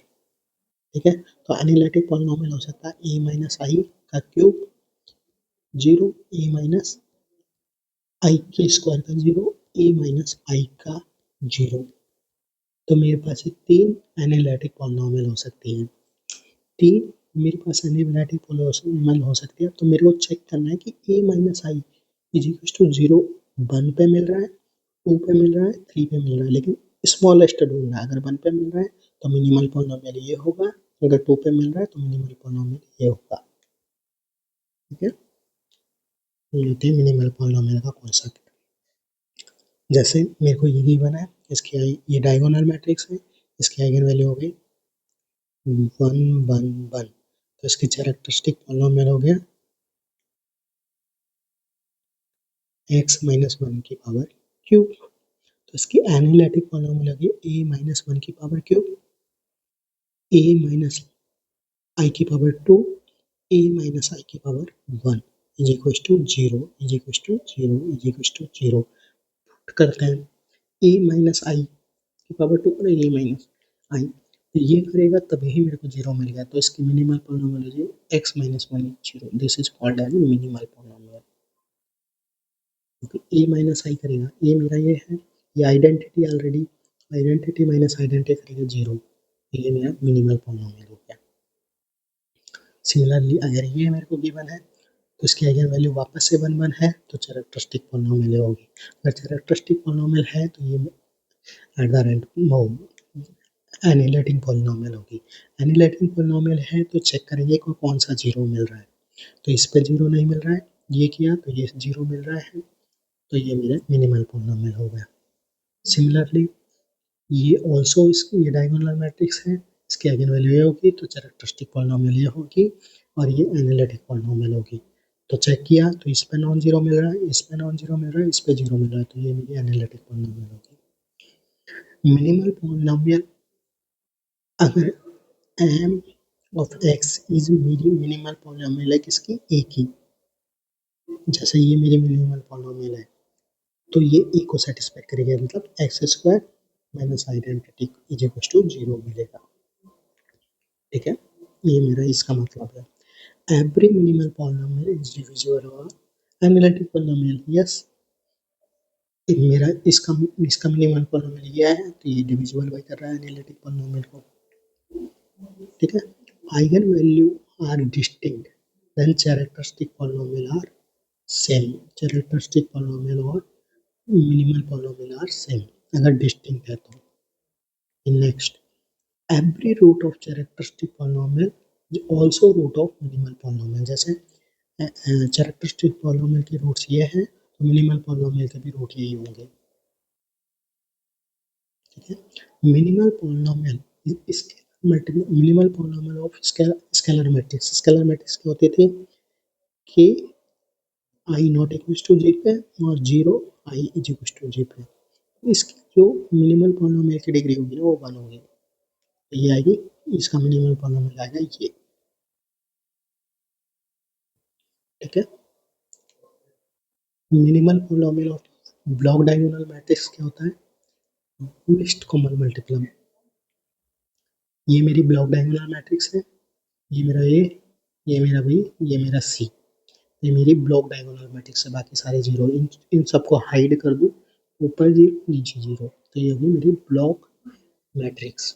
ठीक है, तो एनालिटिक पॉलिनोमियल हो सकता है a माइनस आई का क्यूब 0, a माइनस आई के स्क्वायर का 0, a माइनस आई का 0, तो मेरे पास ये 3 एनालिटिक पॉलिनोमियल हो सकती हैं, 3 मेरे पास एनालिटिक पॉलिनोमियल हो सकती है, तो मेरे को चेक करना है कि a minus I is equal to 0 1 पे मिल रहा है, 2 पे मिल रहा है, 3 पे मिल रहा है, लेकिन स्मॉलेस्ट ढूंढना है, अगर 1 पे मिल रहा है तो मिनिमल पॉलिनोमियल ये होगा, अगर 2 पे मिल रहा है तो मिनिमल पॉलिनोमियल ये होगा। ठीक है, ये होती है मिनिमल पॉलिनोमियल का कॉन्सेप्ट। जैसे मेरे को ये गिवन है, इसकी ये डायगोनल मैट्रिक्स है, इसकी आइगन वैल्यू हो गई 1 1 1, तो इसकी कैरेक्टरिस्टिक पॉलिनोमियल हो गया x माइनस 1 की पावर क्यूब, तो इसकी एनालिटिक पॉलिनोमियल होगी a माइनस 1 की power cube, a minus I की पावर 2, a माइनस आई की power 1 is equal to 0 is equal to 0 is equal to 0। करते हैं a माइनस आई की पावर 2 और a माइनस आई, तो ये करेगा तभी ही मेरे को 0 मिल गया, तो इसकी मिनिमल पॉलिनोमियल है x minus 1 0, this is called as minimal polynomial. क्योंकि a माइनस आई करेगा, a मेरा ये है, ये identity already, identity minus identity करेगा 0, ये मेरा मिनिमल पॉलिनोमियल हो गया। सिमिलरली अगर ये मेरे को गिवन है तो इसकी आइगन वैल्यू वापस से 1 1 है, तो कैरेक्टरिस्टिक पॉलिनोमियल होगी, अगर कैरेक्टरिस्टिक पॉलिनोमियल है तो ये एट द रेंट एनिलेटिंग पॉलिनोमियल होगी, एनिलेटिंग पॉलिनोमियल है तो चेक करेंगे कि कौन सा 0 मिल रहा है, तो इस पर 0 नहीं मिल रहा है, ये किया तो ये 0 मिल रहा है, तो ये मेरा मिनिमल पॉलिनोमियल हो गया। सिमिलरली ये ऑल्सो ये डायगोनल मैट्रिक्स है, इसकी आइगन वैल्यू ये होगी तो कैरेक्टरिस्टिक पॉलिनोमियल ये होगी और ये एनालिटिक पॉलिनोमियल होगी, तो चेक किया तो इस पे नॉन जीरो मिल रहा है, इस पे नॉन जीरो मिल रहा है, इस पे जीरो मिल रहा है, तो ये मेरी एनालिटिक पॉलिनोमियल होगी। मिनिमल पॉलिनोमियल अगर m ऑफ x इज मेरी मिनिमल पॉलिनोमियल है किसकी, a की, जैसे ये मेरी मिनिमल पॉलिनोमियल है तो ये a को सेटिस्फाई करेगा, मतलब X square minus identity is equal to zero मिलेगा। ठीक है, ये मेरा इसका मतलब है। Every minimal polynomial is divisible over analytic polynomial, yes मेरा इसका मिनिमल पॉलिनोमियल ये है तो ये डिविजिबल बाय कर रहा है एनालिटिक पॉलिनोमियल को। ठीक है, eigen value are distinct then characteristic polynomial are same, characteristic polynomial और मिनिमल पॉलिनोमियल आर सेम अगर डिस्टिंक्ट है तो। Next, every root of characteristic polynomial is also root of minimal polynomial, जैसे कैरेक्टरिस्टिक पॉलिनोमियल के roots ये हैं तो minimal polynomial के भी रूट यही होंगे। ठीक है, minimal polynomial minimal polynomial of scalar matrix, scalar matrix क्या होते थे कि I not equal to J पे और zero I is equal to J पे, इसकी जो मिनिमल पॉलिनोमियल की डिग्री होगी ना वो 1 होगी, तो ये आएगी, इसका मिनिमल पॉलिनोमियल आएगा ये। ठीक है, minimal polynomial of block diagonal matrix क्या होता है, लिस्ट कॉमन मल्टीपल। ये मेरी ब्लॉक डायगोनल मैट्रिक्स है, ये मेरा ए, ये मेरा बी, ये मेरा सी, ये मेरी ब्लॉक डायगोनल मैट्रिक्स है, बाकी सारे जीरो, इन सबको हाइड कर दूँ, ऊपर जीरो नीचे जीरो, तो ये होगी मेरी ब्लॉक मैट्रिक्स।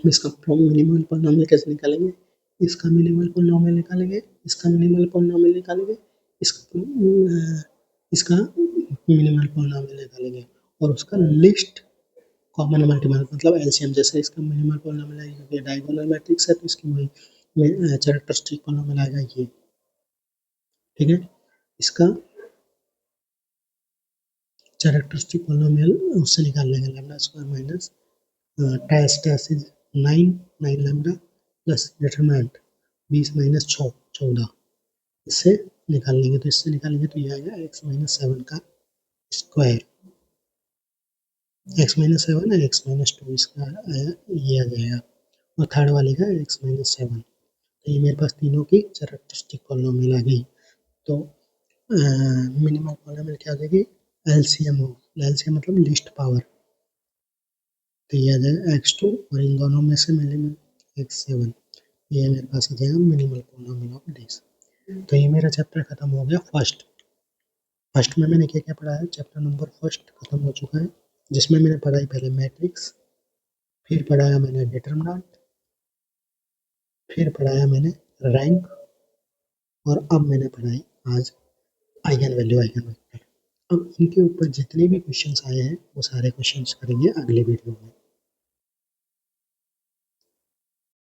इसका मिनिमल पॉलिनोमियल कैसे निकालेंगे, इसका मिनिमल पॉलिनोमियल निकालेंगे, इसका मिनिमल पॉलिनोमियल निकालेंगे, इसका मिनिमल पॉलिनोमियल निकालेंगे और उसका लिस्ट कॉमन मल्टीपल मतलब एलसीएम, जैसे इसका मिनिमल पॉलिनोमियल है क्योंकि डायगोनल मैट्रिक्स है तो इसकी कैरेक्टरिस्टिक पॉलिनोमियल आएगा ये। ठीक है, इसका कैरेक्टरिस्टिक पॉलिनोमियल उससे निकाल लेंगे lambda square minus trace is 9 lambda plus determinant 20 minus 14, इससे निकाल लेंगे, तो इससे निकालेंगे तो ये आएगा x माइनस 7 का स्क्वायर, x माइनस 7 है x माइनस 2 इसका ये आ जाएगा, और थर्ड वाले का x माइनस 7, तो ये मेरे पास तीनों की कैरेक्टरिस्टिक पॉलिनोमियल आ गई। तो मिनिमल पॉलिनोमियल क्या हो जाएगी, एलसीएम हो, एलसीएम मतलब लिस्ट पावर, तो ये आ जाएगा x2 और इन दोनों में से मिनिमम x7, ये मेरे पास आ जाएगा मिनिमल पॉलिनोमियल ऑफ दिस। तो ये मेरा चैप्टर खत्म हो गया फर्स्ट में मैंने क्या क्या पढ़ा है, चैप्टर नंबर फर्स्ट खत्म हो चुका है, जिसमें मैंने पढ़ाई पहले मैट्रिक्स, फिर पढ़ाया मैंने डिटरमिनेंट, फिर पढ़ाया मैंने रैंक, और अब मैंने पढ़ाई आज आइगन वैल्यू आइगन वेक्टर। अब इनके ऊपर जितने भी क्वेश्चंस आए हैं वो सारे क्वेश्चंस करेंगे अगले वीडियो में।